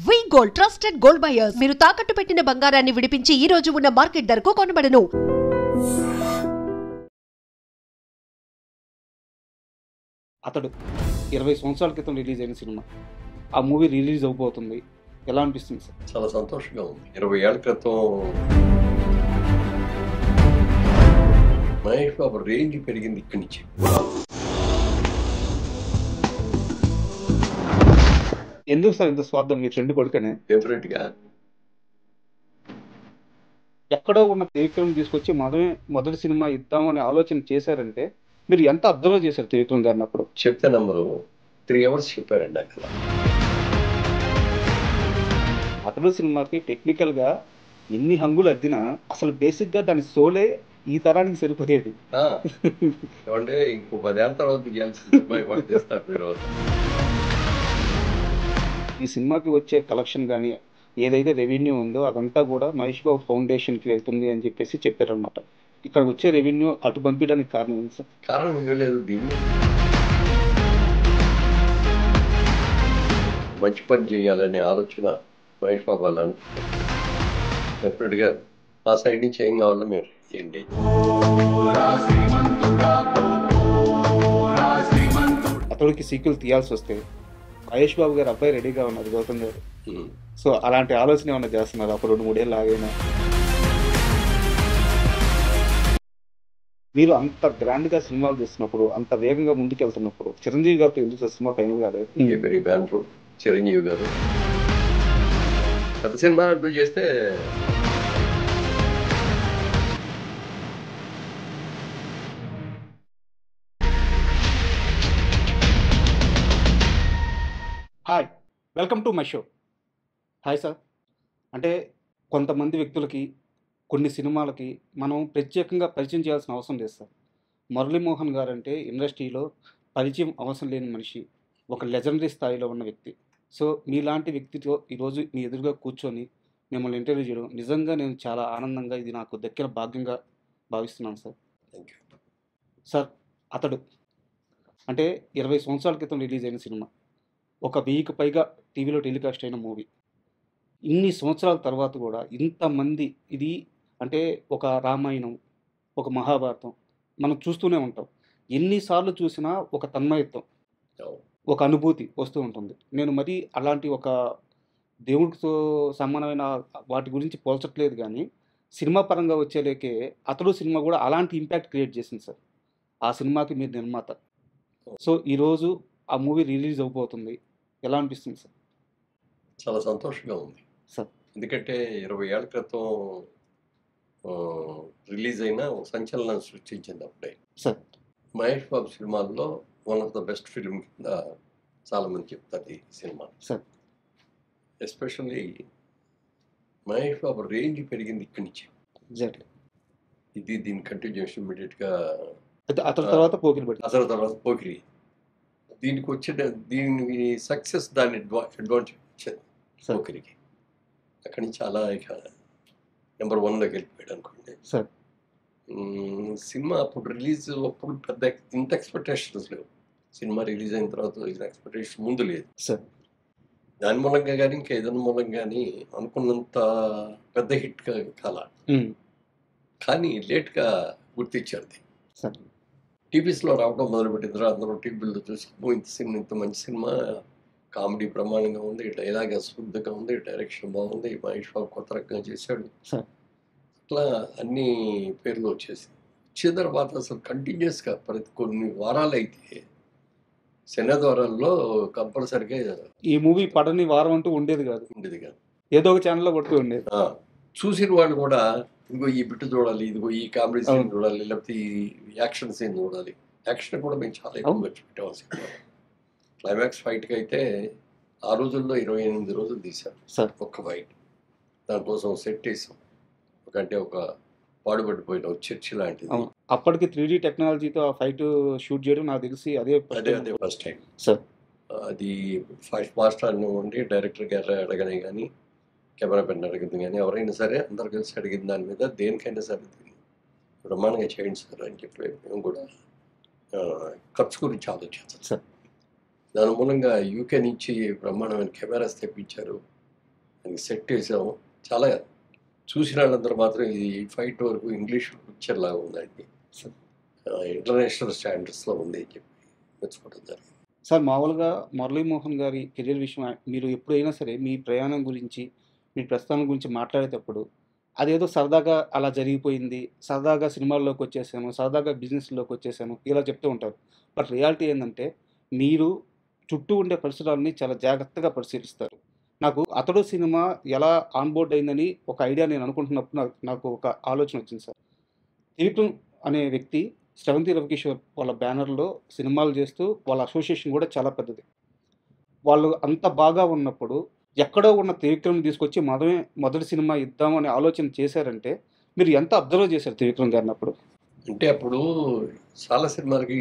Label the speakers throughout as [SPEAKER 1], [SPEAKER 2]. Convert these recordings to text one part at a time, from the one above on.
[SPEAKER 1] వి gold trusted gold buyers మీరు తాకట్టు పెట్టిన బంగారాన్ని విడిపించి ఈ రోజు ఉన్న మార్కెట్ ధరకు కొనబడను.
[SPEAKER 2] అతడు 20 సంవత్సరాల క్రితం రిలీజ్ అయిన సినిమా, ఆ మూవీ రిలీజ్ అవబోతుంది. ఎలా అనిపిస్తుంది సార్?
[SPEAKER 3] చాలా సంతోషంగా ఉంది. 20 ఏళ్ల క్రితం మహేష్ బాబు రేంజ్ పెరిగింది ఇక్కడి నుంచి.
[SPEAKER 2] ఎందుకు సార్ ఇంత స్వార్థం? మీ ఫ్రెండ్ కొడుకనే
[SPEAKER 3] డెఫినెట్ గా
[SPEAKER 2] ఎక్కడో ఉన్న త్రివిక్రమ్ తీసుకొచ్చి మనమే మొదటి సినిమా ఇద్దామని ఆలోచన చేశారంటే మీరు ఎంత అబ్జర్వ్ చేశారు త్రివిక్రమ్ గారిని? అప్పుడు
[SPEAKER 3] చెప్తే నంబరు 3 hours చెప్పారండి అక్కడ.
[SPEAKER 2] అతడు సినిమాకి టెక్నికల్ గా ఎన్ని హంగులు అద్దినా అసలు బేసిక్ గా దాని సోలే ఈ తరానికి సరిపోయేది.
[SPEAKER 3] ఏమంటే ఇంకో 10 ఏళ్ళ తర్వాత చేస్తారు మీరు.
[SPEAKER 2] ఈ సినిమాకి వచ్చే కలెక్షన్ కానీ ఏదైతే రెవెన్యూ ఉందో అదంతా కూడా మహేష్ బాబు ఫౌండేషన్కి వెళ్తుంది అని చెప్పేసి చెప్పారనమాట. ఇక్కడ వచ్చే రెవెన్యూ అటు పంపించడానికి కారణం ఏంటి సార్?
[SPEAKER 3] కారణం ఏం లేదు, దీన్ని మంచి పని చేయాలనే ఆలోచన మహేష్ బాబు అలా డెఫినెట్గా మా సైడ్ నుంచి ఏం కావాలో మీరు చేయండి.
[SPEAKER 2] అతడికి సీక్వెల్ తీయాల్సి వస్తే మహేష్ బాబు గారు అబ్బాయి రెడీగా ఉన్నారు, గౌతమ్ గారు. సో అలాంటి ఆలోచన ఏమన్నా చేస్తున్నారు? అప్పుడు 2-3 ఏళ్ళు ఆగైనా మీరు అంత గ్రాండ్ గా సినిమాలు చేస్తున్నప్పుడు, అంత వేగంగా ముందుకు వెళ్తున్నప్పుడు చిరంజీవి గారితో ఎందుకు సినిమా ఫైనల్ కాలేదు?
[SPEAKER 3] వెరీ బ్యాడ్ చిరంజీవి గారు పెద్ద సినిమా అంటూ చేస్తే
[SPEAKER 2] hi, welcome to my show. Hi sir. అంటే కొంతమంది వ్యక్తులకి కొన్ని సినిమాలకి మనం ప్రత్యేకంగా పరిచయం చేయాల్సిన అవసరం లేదు సార్. మురళీమోహన్ గారు అంటే ఇండస్ట్రీలో పరిచయం అవసరం లేని మనిషి, ఒక లెజెండరీ స్థాయిలో ఉన్న వ్యక్తి. సో మీలాంటి వ్యక్తితో ఈరోజు మీ ఎదురుగా కూర్చొని మిమ్మల్ని ఇంటర్వ్యూ చేయడం నిజంగా నేను చాలా ఆనందంగా, ఇది నాకు దక్కిన భాగ్యంగా భావిస్తున్నాను సార్.
[SPEAKER 3] థ్యాంక్ యూ
[SPEAKER 2] సార్, అతడు అంటే 20 సంవత్సరాల క్రితం రిలీజ్ అయిన సినిమా, ఒక 1000కి పైగా టీవీలో టెలికాస్ట్ అయిన మూవీ. ఇన్ని సంవత్సరాల తర్వాత కూడా ఇంతమంది, ఇది అంటే ఒక రామాయణం, ఒక మహాభారతం మనం చూస్తూనే ఉంటాం. ఎన్నిసార్లు చూసినా ఒక తన్మయత్వం, ఒక అనుభూతి వస్తూ ఉంటుంది. నేను మరీ అలాంటి ఒక దేవుడితో సమానమైన వాటి గురించి పోల్చట్లేదు, కానీ సినిమా పరంగా వచ్చేలేకే అతడు సినిమా కూడా అలాంటి ఇంపాక్ట్ క్రియేట్ చేసింది సార్. ఆ సినిమాకి మీరు నిర్మాత. సో ఈరోజు ఆ మూవీ రిలీజ్ అవబోతుంది. ఎలా అనిపిస్తుంది సార్?
[SPEAKER 3] చాలా సంతోషంగా ఉంది
[SPEAKER 2] సార్.
[SPEAKER 3] ఎందుకంటే 20 ఏళ్ల క్రితం రిలీజ్ అయిన ఒక సంచలనం సృష్టించింది అప్పుడే.
[SPEAKER 2] సార్,
[SPEAKER 3] మహేష్ బాబు సినిమాల్లో one of the best film కింద చాలా మంది చెప్తారు ఈ cinema.
[SPEAKER 2] Sir,
[SPEAKER 3] especially Mahesh Babu range పెరిగింది ఇక్కడి నుంచి.
[SPEAKER 2] ఎగ్జాక్ట్లీ.
[SPEAKER 3] ఇది దీని కంటిన్యూషన్ ఇమీడియట్గా
[SPEAKER 2] అతని తర్వాత పోకిరి పడి
[SPEAKER 3] అసలు తర్వాత పోకిరి దీనికి వచ్చిన దీని సక్సెస్ దాని అడ్వాంటేజ్ వచ్చింది పోకిరికి. అక్కడి నుంచి చాలా ఇక నెంబర్ 1లోకి వెళ్ళిపోయాడు అనుకోండి
[SPEAKER 2] సార్.
[SPEAKER 3] సినిమా అప్పుడు రిలీజ్ అప్పుడు పెద్ద ఇంత ఎక్స్పెక్టేషన్స్ లేవు. సినిమా రిలీజ్ అయిన తర్వాత ఎక్స్పెక్టేషన్ ముందు లేదు
[SPEAKER 2] సార్.
[SPEAKER 3] దాని మూలంగా కానీ ఇంకా ఏదైనా మూలంగా కానీ అనుకున్నంత పెద్ద హిట్ కాల, కానీ లేట్గా గుర్తించారు.
[SPEAKER 2] సార్,
[SPEAKER 3] టీవీస్లో రావడం మొదలుపెట్టిన తర్వాత అందరూ టీవీలో చూసి ఇంత మంచి సినిమా, కామెడీ ప్రమాణంగా ఉంది, డైలాగ్ అశుద్ధంగా ఉంది, డైరెక్షన్ బాగుంది, మహేష్ బాబు కొత్త రకంగా చేశాడు, అట్లా అన్ని పేర్లు వచ్చేసి వచ్చిన తర్వాత అసలు కంటిన్యూస్గా ప్రతి కొన్ని వారాలు అయితే శనివారాల్లో కంపల్సరిగా
[SPEAKER 2] ఈ మూవీ పడని వారం అంటూ ఉండేది కాదు, ఏదో ఒక ఛానల్లో కొడుతూ ఉండేది.
[SPEAKER 3] చూసిన వాళ్ళు కూడా ఇదిగో ఈ బిట్టు చూడాలి, ఇదిగో ఈ కామెడీ సీన్ చూడాలి, లేకపోతే ఈ యాక్షన్ సీన్ చూడాలి. యాక్షన్ కూడా మేము చాలా ఎక్కువ ఖర్చు పెట్టాము సినిమా. క్లైమాక్స్ ఫైట్కి అయితే ఆ రోజుల్లో 28 రోజులు తీశారు ఒక్క ఫైట్. దానికోసం సెట్ వేసాం, అంటే ఒక పాడుపడిపోయిన ఒక చర్చి లాంటిది.
[SPEAKER 2] అప్పటికి 3D టెక్నాలజీతో ఆ ఫైట్ షూట్ చేయడం నాకు తెలిసి అదే
[SPEAKER 3] ఫస్ట్ టైం
[SPEAKER 2] సార్.
[SPEAKER 3] అది ఫస్ట్ మాస్టర్ ఉండి డైరెక్టర్ గారు అడగనే కానీ, కెమెరా పెన్ అడిగింది కానీ, ఎవరైనా సరే అందరు కలిసి అడిగిన దాని మీద దేనికైనా సరే బ్రహ్మాండంగా చేయండి సార్ అని చెప్పి మేము కూడా ఖర్చు గురించి ఆలోచించాం సార్. దాని మూలంగా యూకే నుంచి బ్రహ్మాండమైన కెమెరాస్ తెప్పించారు, దానికి సెట్ వేసాము. చాలా చూసిన వాళ్ళందరూ మాత్రం ఇది ఫైట్ వరకు ఇంగ్లీష్ పిక్చర్ లాగా ఉందండి, ఇంటర్నేషనల్ స్టాండర్డ్స్లో ఉంది అని చెప్పి మెచ్చుకోవడం జరిగింది.
[SPEAKER 2] సార్ మామూలుగా మురళీమోహన్ గారి కెరీర్ విషయం మీరు ఎప్పుడైనా సరే మీ ప్రయాణం గురించి, మీ ప్రస్థానం గురించి మాట్లాడేటప్పుడు అదేదో సరదాగా అలా జరిగిపోయింది, సరదాగా సినిమాల్లోకి వచ్చేసాను, సరదాగా బిజినెస్లోకి వచ్చేసాను ఇలా చెప్తూ ఉంటారు. బట్ రియాలిటీ ఏంటంటే మీరు చుట్టూ ఉండే పరిసరాలని చాలా జాగ్రత్తగా పరిశీలిస్తారు. నాకు అతడు సినిమా ఎలా ఆన్‌బోర్డ్ అయిందని ఒక ఐడియా నేను అనుకుంటున్నప్పుడు నాకు ఒక ఆలోచన వచ్చింది సార్. త్రివిక్రమ్ అనే వ్యక్తి శ్రవంతి రవికిషోర్ వాళ్ళ బ్యానర్‌లో సినిమాలు చేస్తూ వాళ్ళ అసోసియేషన్ కూడా చాలా పెద్దది. వాళ్ళు అంత బాగా ఉన్నప్పుడు ఎక్కడో ఉన్న త్రివిక్రమ్‌ని తీసుకొచ్చి మొదటి సినిమా ఇద్దాం అనే ఆలోచన చేశారంటే మీరు ఎంత అబ్జర్వ్ చేశారు త్రివిక్రమ్ గారిని అప్పుడు?
[SPEAKER 3] అంటే అప్పుడు చాలా సినిమాలకి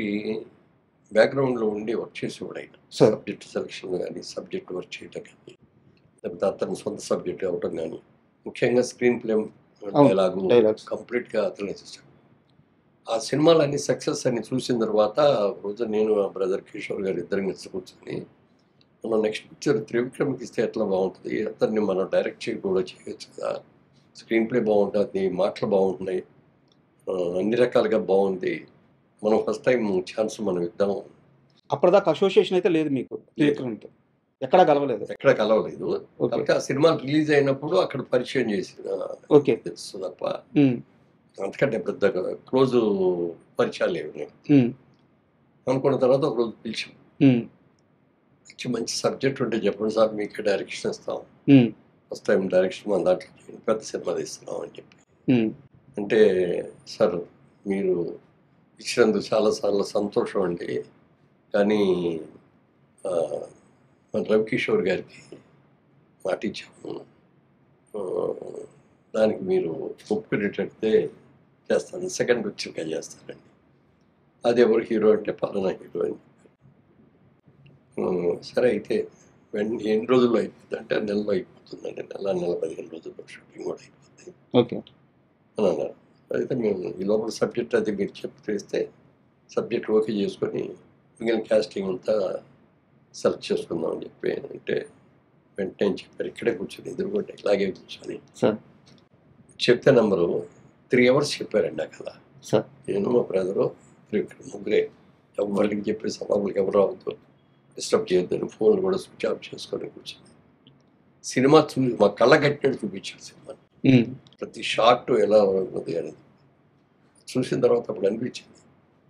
[SPEAKER 3] బ్యాక్‌గ్రౌండ్‌లో ఉండి వర్క్ చేసేవాడు ఆయన.
[SPEAKER 2] సార్.
[SPEAKER 3] సబ్జెక్ట్ సెలక్షన్ గానీ, సబ్జెక్ట్ వర్క్ చేయటం కానీ, లేకపోతే అతని సొంత సబ్జెక్ట్ అవ్వటం కానీ, ముఖ్యంగా స్క్రీన్ ప్లే,
[SPEAKER 2] డైలాగ్స్.
[SPEAKER 3] కంప్లీట్‌గా అతనే చేశాడు. ఆ సినిమాలన్నీ సక్సెస్ అని చూసిన తర్వాత రోజు నేను ఆ బ్రదర్ కిషోర్ గారు ఇద్దరం కలిసి కూర్చొని మనం నెక్స్ట్ పిక్చర్ త్రివిక్రమ్కి ఇస్తే ఎట్లా బాగుంటుంది, అతన్ని మనం డైరెక్ట్ కూడా చేయొచ్చు కదా, స్క్రీన్ ప్లే బాగుంటుంది, మాటలు బాగుంటున్నాయి, అన్ని రకాలుగా బాగుంది, మనం ఫస్ట్ టైం ఛాన్స్ మనం ఇద్దాం.
[SPEAKER 2] అప్పటిదాకా అసోసియేషన్ అయితే లేదు మీకు త్రివిక్రమ్‌తో? ఎక్కడా కలవలేదు?
[SPEAKER 3] ఎక్కడ కలవలేదు.
[SPEAKER 2] ఓకే.
[SPEAKER 3] కాబట్టి ఆ సినిమా రిలీజ్ అయినప్పుడు అక్కడ పరిచయం చేసిన
[SPEAKER 2] ఓకే.
[SPEAKER 3] తెలుసు తప్ప
[SPEAKER 2] హ్మ్.
[SPEAKER 3] అంతకంటే పెద్ద క్లోజ్ పరిచయాలు లేవు. నేను అనుకున్న తర్వాత ఒక రోజు పిలిచాం.
[SPEAKER 2] హ్మ్.
[SPEAKER 3] మంచి సబ్జెక్ట్ ఉంటే చెప్పండి సార్, మీకు డైరెక్షన్ ఇస్తాం,
[SPEAKER 2] హ్మ్.
[SPEAKER 3] ఫస్ట్ టైం డైరెక్షన్ మన దాంట్లో చేయండి, పెద్ద సినిమా తీస్తున్నాం అని చెప్పి.
[SPEAKER 2] హ్మ్.
[SPEAKER 3] అంటే సార్ మీరు ఇచ్చినందుకు చాలాసార్లు సంతోషం అండి, కానీ మన రవికిషోర్ గారికి మాట ఇచ్చాము, దానికి మీరు ఒప్పుకునేటట్టే చేస్తాను, సెకండ్ పిక్చర్గా చేస్తానండి. అది ఎవరు హీరో అంటే పలానా హీరో అని చెప్పారు. సరే అయితే ఎన్ని రోజుల్లో అయిపోతుంది అంటే నెలలో అయిపోతుందండి, నెల 15 రోజుల్లో షూటింగ్ కూడా అయిపోతుంది
[SPEAKER 2] ఓకే.
[SPEAKER 3] అని అన్నారు. అయితే మేము ఈ లోపల సబ్జెక్ట్ అది మీరు చేస్తే సబ్జెక్ట్ ఓకే చేసుకొని మిగిలిన క్యాస్టింగ్ అంతా సెలెక్ట్ చేసుకుందాం అని చెప్పి అంటే వెంటనే చెప్పారు. ఇక్కడే కూర్చొని ఎదురుకుంటే ఇలాగే కూర్చొని
[SPEAKER 2] సార్.
[SPEAKER 3] చెప్తే నెంబరు 3 hours చెప్పారండి ఆ కథ.
[SPEAKER 2] సార్.
[SPEAKER 3] నేను మా బ్రదరు ముగ్గురే, ఎవరికి చెప్పేసి లోపలికి ఎవరు రావద్దు, డిస్టర్బ్ చేయొద్దని ఫోన్లు కూడా స్విచ్ ఆఫ్ చేసుకొని కూర్చొని సినిమా మా కళ్ళ కట్టినట్టు చూపించారు సినిమా.
[SPEAKER 2] హ్మ్.
[SPEAKER 3] ప్రతి షాట్ ఎలా ఉన్నది అనేది చూసిన తర్వాత అప్పుడు అనిపించింది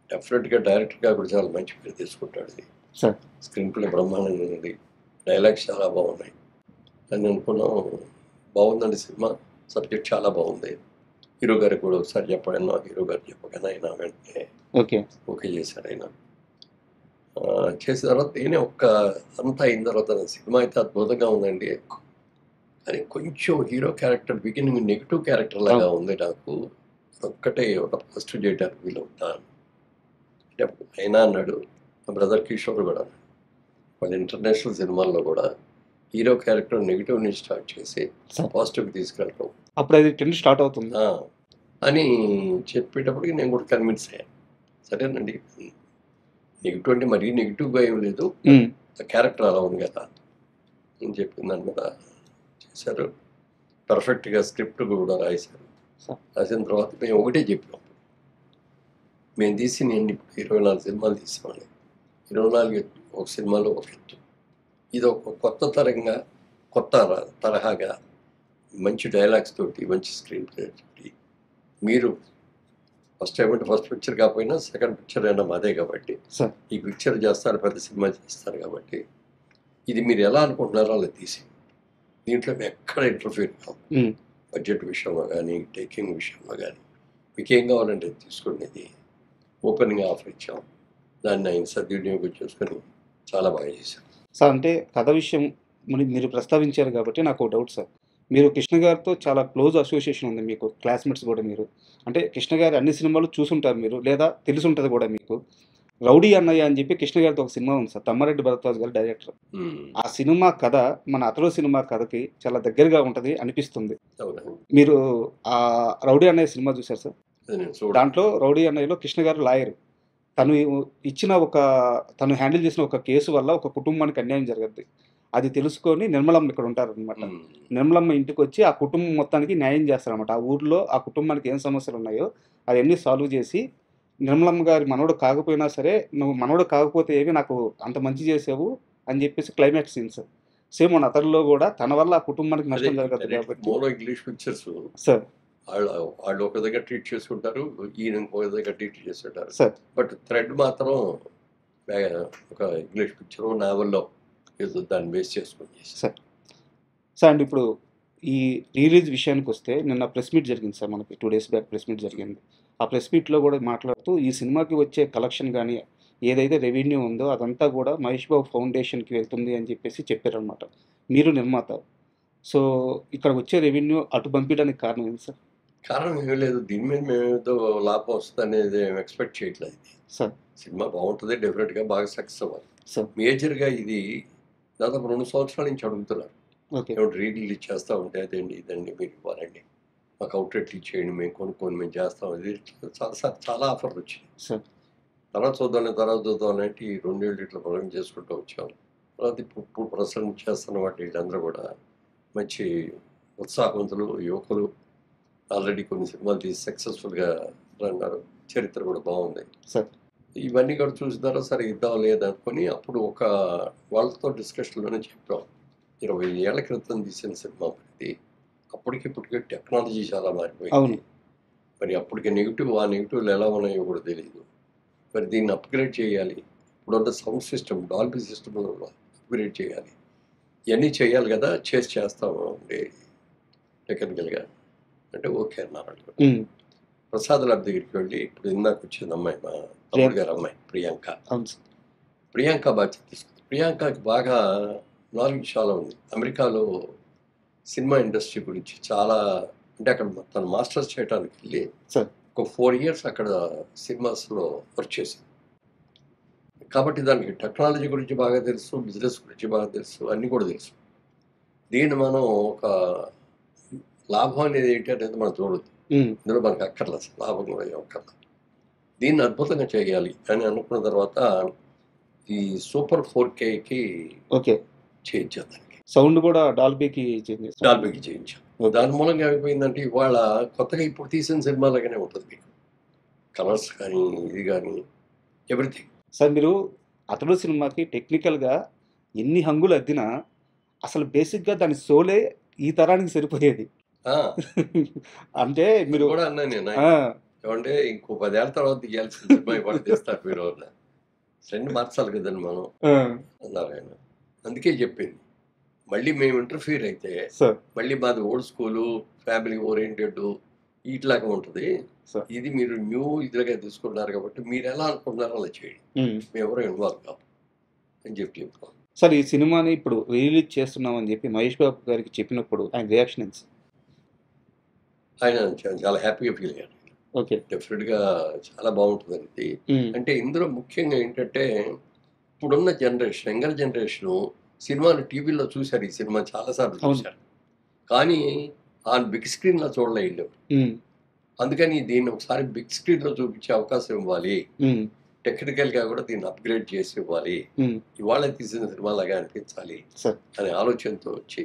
[SPEAKER 3] డెఫినెట్గా డైరెక్టర్గా కూడా చాలా మంచి పేరు తీసుకుంటాడు,
[SPEAKER 2] సార్.
[SPEAKER 3] స్క్రీన్ ప్లే బ్రహ్మాండంగా ఉంది, డైలాగ్స్ చాలా బాగున్నాయి అని అనుకున్నాం. బాగుందండి సినిమా, సబ్జెక్ట్ చాలా బాగుంది, హీరో గారికి కూడా ఒకసారి చెప్పాను, హీరో గారు చెప్పగానే ఆయన వెంటనే
[SPEAKER 2] ఓకే.
[SPEAKER 3] ఓకే చేశారు. ఆయన చేసిన తర్వాత నేనే అంతా అయిన తర్వాత సినిమా అయితే అద్భుతంగా ఉందండి, కానీ కొంచెం hero character beginning negative character లాగా ఉంది, నాకు ఒక్కటే ఒక ఫస్ట్ చేయడానికి వీలు ఉంటాను అంటే అయినా అన్నాడు. మా బ్రదర్ కిషోర్ కూడా వాళ్ళ ఇంటర్నేషనల్ సినిమాల్లో కూడా హీరో క్యారెక్టర్ నెగిటివ్ నుంచి స్టార్ట్ చేసి పాజిటివ్ తీసుకెళ్ళటం,
[SPEAKER 2] అప్పుడు అది ట్రెండ్ స్టార్ట్ అవుతుంది
[SPEAKER 3] అని చెప్పేటప్పటికి నేను కూడా కన్విన్స్ అయ్యాను. సరేనండి, నెగిటివ్ అంటే మరీ నెగిటివ్గా ఏం లేదు, క్యారెక్టర్ అలా ఉంది కదా అని చెప్పిన దాని మీద చేశారు. పర్ఫెక్ట్గా స్క్రిప్ట్ కూడా రాశారు. రాసిన తర్వాత మేము ఒకటే చెప్పాం, మేము తీసి నేను ఇప్పుడు 24 సినిమాలు తీసామండి, 24 ఒక సినిమాలో ఒక ఎత్తు, ఇది ఒక కొత్త తరహాగా మంచి డైలాగ్స్ తోటి, మంచి స్క్రీన్ ప్లే తోటి, మీరు ఫస్ట్ టైం అంటే ఫస్ట్ పిక్చర్ కాకపోయినా సెకండ్ పిక్చర్ అయినా మాదే కాబట్టి ఈ పిక్చర్ చేస్తారు, పెద్ద సినిమా చేస్తారు కాబట్టి ఇది మీరు ఎలా అనుకుంటున్నారో అలా తీసి దీంట్లో మేము ఎక్కడ ఇంటర్ఫీర్ కావు, బడ్జెట్ విషయంలో కానీ టేకింగ్ విషయంలో కానీ మీకు ఏం కావాలంటే తీసుకునేది ఓపెన్గా ఆఫర్ ఇచ్చాం, దాన్ని ఆయన సద్వినియోగం చేసుకొని చాలా బాగా చేశాం.
[SPEAKER 2] సార్ అంటే కథ విషయం మీరు ప్రస్తావించారు కాబట్టి నాకు డౌట్ సార్, మీరు కృష్ణ గారితో చాలా క్లోజ్ అసోసియేషన్ ఉంది మీకు, క్లాస్మేట్స్ కూడా మీరు, అంటే కృష్ణ గారి అన్ని సినిమాలు చూసుంటారు మీరు, లేదా తెలిసి ఉంటుంది కూడా మీకు. రౌడీ అన్నయ్య అని చెప్పి కృష్ణ గారితో ఒక సినిమా ఉంది సార్, తమ్మారెడ్డి భరద్వాజ్ గారు డైరెక్టర్. ఆ సినిమా కథ మన అతడు సినిమా కథకి చాలా దగ్గరగా ఉంటుంది అనిపిస్తుంది. మీరు ఆ రౌడీ అన్నయ్య సినిమా చూసారు సార్? దాంట్లో రౌడీ అన్నయ్యలో కృష్ణ గారు లాయర్, తను హ్యాండిల్ చేసిన ఒక కేసు వల్ల ఒక కుటుంబానికి అన్యాయం జరుగుద్ది. అది తెలుసుకొని నిర్మలమ్మ ఇక్కడ ఉంటారనమాట. నిర్మలమ్మ ఇంటికి వచ్చి ఆ కుటుంబం మొత్తానికి న్యాయం చేస్తారనమాట. ఆ ఊర్లో ఆ కుటుంబానికి ఏం సమస్యలు ఉన్నాయో అవన్నీ సాల్వ్ చేసి, నిర్మలమ్మ గారి మనవడు కాకపోయినా సరే, నువ్వు మనవడు కాకపోతే ఏమి నాకు అంత మంచి చేసావు అని చెప్పేసి క్లైమాక్స్ సీన్స్. సేమ్ మన అతనిలో కూడా తన వల్ల ఆ కుటుంబానికి నష్టం జరగదు కాబట్టి.
[SPEAKER 3] మోనో ఇంగ్లీష్ పిక్చర్స్
[SPEAKER 2] సార్
[SPEAKER 3] వాళ్ళు ఒక దగ్గర ట్రీట్ చేసుకుంటారు, ఈయన ఇంకొక దగ్గర ట్రీట్ చేస్తుంటారు.
[SPEAKER 2] సార్
[SPEAKER 3] బట్ థ్రెడ్ మాత్రం ఒక ఇంగ్లీష్ పిక్చర్ నావెల్లో ఏదో దాన్ని బేస్ చేసుకుని
[SPEAKER 2] సార్. సార్ అండ్ ఇప్పుడు ఈ రిలీజ్ విషయానికి వస్తే నిన్న ప్రెస్ మీట్ జరిగింది సార్, మనకి 2 days బ్యాక్ ప్రెస్ మీట్ జరిగింది. ఆ ప్రెస్ మీట్లో కూడా మాట్లాడుతూ ఈ సినిమాకి వచ్చే కలెక్షన్ కానీ ఏదైతే రెవెన్యూ ఉందో అదంతా కూడా మహేష్ బాబు ఫౌండేషన్కి వెళ్తుంది అని చెప్పేసి చెప్పారనమాట. మీరు నిర్మాత, సో ఇక్కడ వచ్చే రెవెన్యూ అటు పంపించడానికి కారణం ఏంటి సార్?
[SPEAKER 3] కారణం ఏమీ లేదు, దీని మీద మేము ఏదో లాభం వస్తుంది అనేది ఎక్స్పెక్ట్ చేయట్లేదు.
[SPEAKER 2] సార్
[SPEAKER 3] సినిమా బాగుంటుంది, డెఫినెట్గా బాగా సక్సెస్ అవ్వాలి.
[SPEAKER 2] సార్
[SPEAKER 3] మేజర్గా ఇది దాదాపు 2 సంవత్సరాల నుంచి అడుగుతున్నారు.
[SPEAKER 2] ఓకే
[SPEAKER 3] మేము రిలీజ్ చేస్తూ ఉంటే అదేంటి ఇదండి మీరు ఇవ్వాలండి, మాకు అవుట్లెట్ ఇచ్చేయండి, మేము కొనుక్కొని మేము చేస్తాం. ఇది చాలా ఆఫర్లు వచ్చినాయి.
[SPEAKER 2] సార్
[SPEAKER 3] తర్వాత చూద్దాం అంటే ఈ 2 ఏళ్ళు ఇట్లా పొలం చేసుకుంటూ వచ్చాం. తర్వాత ఇప్పుడు ప్రసరణ చేస్తున్న వాటి వీళ్ళందరూ కూడా మంచి ఉత్సాహవంతులు, యువకులు. ఆల్రెడీ కొన్ని సినిమాలు తీసి సక్సెస్ఫుల్గా అన్నారు, చరిత్ర కూడా బాగుంది.
[SPEAKER 2] సార్
[SPEAKER 3] ఇవన్నీ కూడా చూసిన తర్వాత సరే ఇద్దాం లేదనుకొని అప్పుడు ఒక వాళ్ళతో డిస్కషన్లోనే చెప్పాం, 20 ఏళ్ల క్రితం తీసిన సినిమా ఇది, అప్పటికిప్పటికే టెక్నాలజీ చాలా మారిపోయింది.
[SPEAKER 2] అవును.
[SPEAKER 3] మరి అప్పటికి ఆ నెగిటివ్లు ఎలా ఉన్నాయో కూడా తెలియదు. మరి దీన్ని అప్గ్రేడ్ చేయాలి, ఇప్పుడున్న sound system Dolby system upgrade చేయాలి, ఇవన్నీ చేయాలి కదా, చేస్తాము అంటే టెక్నికల్గా అంటే ఓకే అన్నారు. ప్రసాద్ లాడ్ దగ్గరికి వెళ్ళి ఇప్పుడు ఇందాక వచ్చింది అమ్మాయి, మా తమ్ముడు గారు అమ్మాయి ప్రియాంక. ప్రియాంక బాధ్యత తీసుకుంది. ప్రియాంకకి బాగా నాలెడ్జ్ చాలా ఉంది. అమెరికాలో సినిమా ఇండస్ట్రీ గురించి చాలా, అంటే అక్కడ తను మాస్టర్స్ చేయడానికి వెళ్ళి ఒక 4 years అక్కడ సినిమాస్లో వర్క్ చేసింది. కాబట్టి దానికి టెక్నాలజీ గురించి బాగా తెలుసు, బిజినెస్ గురించి బాగా తెలుసు, అన్నీ కూడా తెలుసు. దీన్ని మనం ఒక లాభం అనేది ఏంటి అనేది మనం చూడొద్దు, ఇందులో మనకు అక్కర్లేదు, లాభం కూడా అక్కర్లేదు. దీన్ని అద్భుతంగా చేయాలి అని అనుకున్న తర్వాత ఈ సూపర్ 4Kకి
[SPEAKER 2] ఓకే
[SPEAKER 3] చేయించాం. దానికి
[SPEAKER 2] సౌండ్ కూడా డాల్బీకి
[SPEAKER 3] చేయించాం. దాని మూలంగా ఏమైపోయిందంటే ఇవాళ కొత్తగా ఇప్పుడు తీసిన సినిమాలాగానే ఉంటుంది మీకు, కలర్స్ కానీ ఇది కానీ ఎవ్రీథింగ్.
[SPEAKER 2] సార్ మీరు అతడు సినిమాకి టెక్నికల్గా ఎన్ని హంగులు అద్దినా అసలు బేసిక్గా దాని సోలే ఈ తరానికి సరిపోయేది. అంటే మీరు
[SPEAKER 3] కూడా అన్నా నేను ఏమంటే ఇంకో 10 ఏళ్ళ తర్వాత తీయాల్సిన సినిమా ఇవాళ తీస్తారు మీరు, ట్రెండ్ మార్చాలి కదండి మనం అన్నారు ఆయన. అందుకే చెప్పింది, మళ్ళీ మేము ఇంటర్ఫియర్ అయితే మళ్ళీ మాది ఓల్డ్ స్కూలు, ఫ్యామిలీ ఓరియంటెడ్ ఇట్లాగా ఉంటుంది. ఇది మీరు న్యూ ఇదిగా తీసుకున్నారు కాబట్టి మీరు ఎలా అనుకుంటున్నారో అలా చేయండి, మేము ఎవరో ఇన్వాల్వ్ కావు అని చెప్పుకోవాలి.
[SPEAKER 2] సార్ ఈ సినిమాని ఇప్పుడు రిలీజ్ చేస్తున్నామని చెప్పి మహేష్ బాబు గారికి చెప్పినప్పుడు ఆయన రియాక్షన్ ఏంటి?
[SPEAKER 3] ఆయన చాలా హ్యాపీగా ఫీల్ అయ్యాడు.
[SPEAKER 2] ఓకే
[SPEAKER 3] డెఫినెట్గా చాలా బాగుంటుంది అనేది. అంటే ఇందులో ముఖ్యంగా ఏంటంటే ఇప్పుడున్న జనరేషన్, యంగర్ జనరేషను సినిమాను టీవీలో చూశారు, ఈ సినిమా చాలాసార్లు చూశారు, కానీ ఆ బిగ్ స్క్రీన్లో చూడలేదు. అందుకని దీన్ని ఒకసారి బిగ్ స్క్రీన్లో చూపించే అవకాశం ఇవ్వాలి, టెక్నికల్గా కూడా దీన్ని అప్గ్రేడ్ చేసి ఇవ్వాలి, ఇవాళ తీసిన సినిమాలాగా అనిపించాలి అనే ఆలోచనతో వచ్చి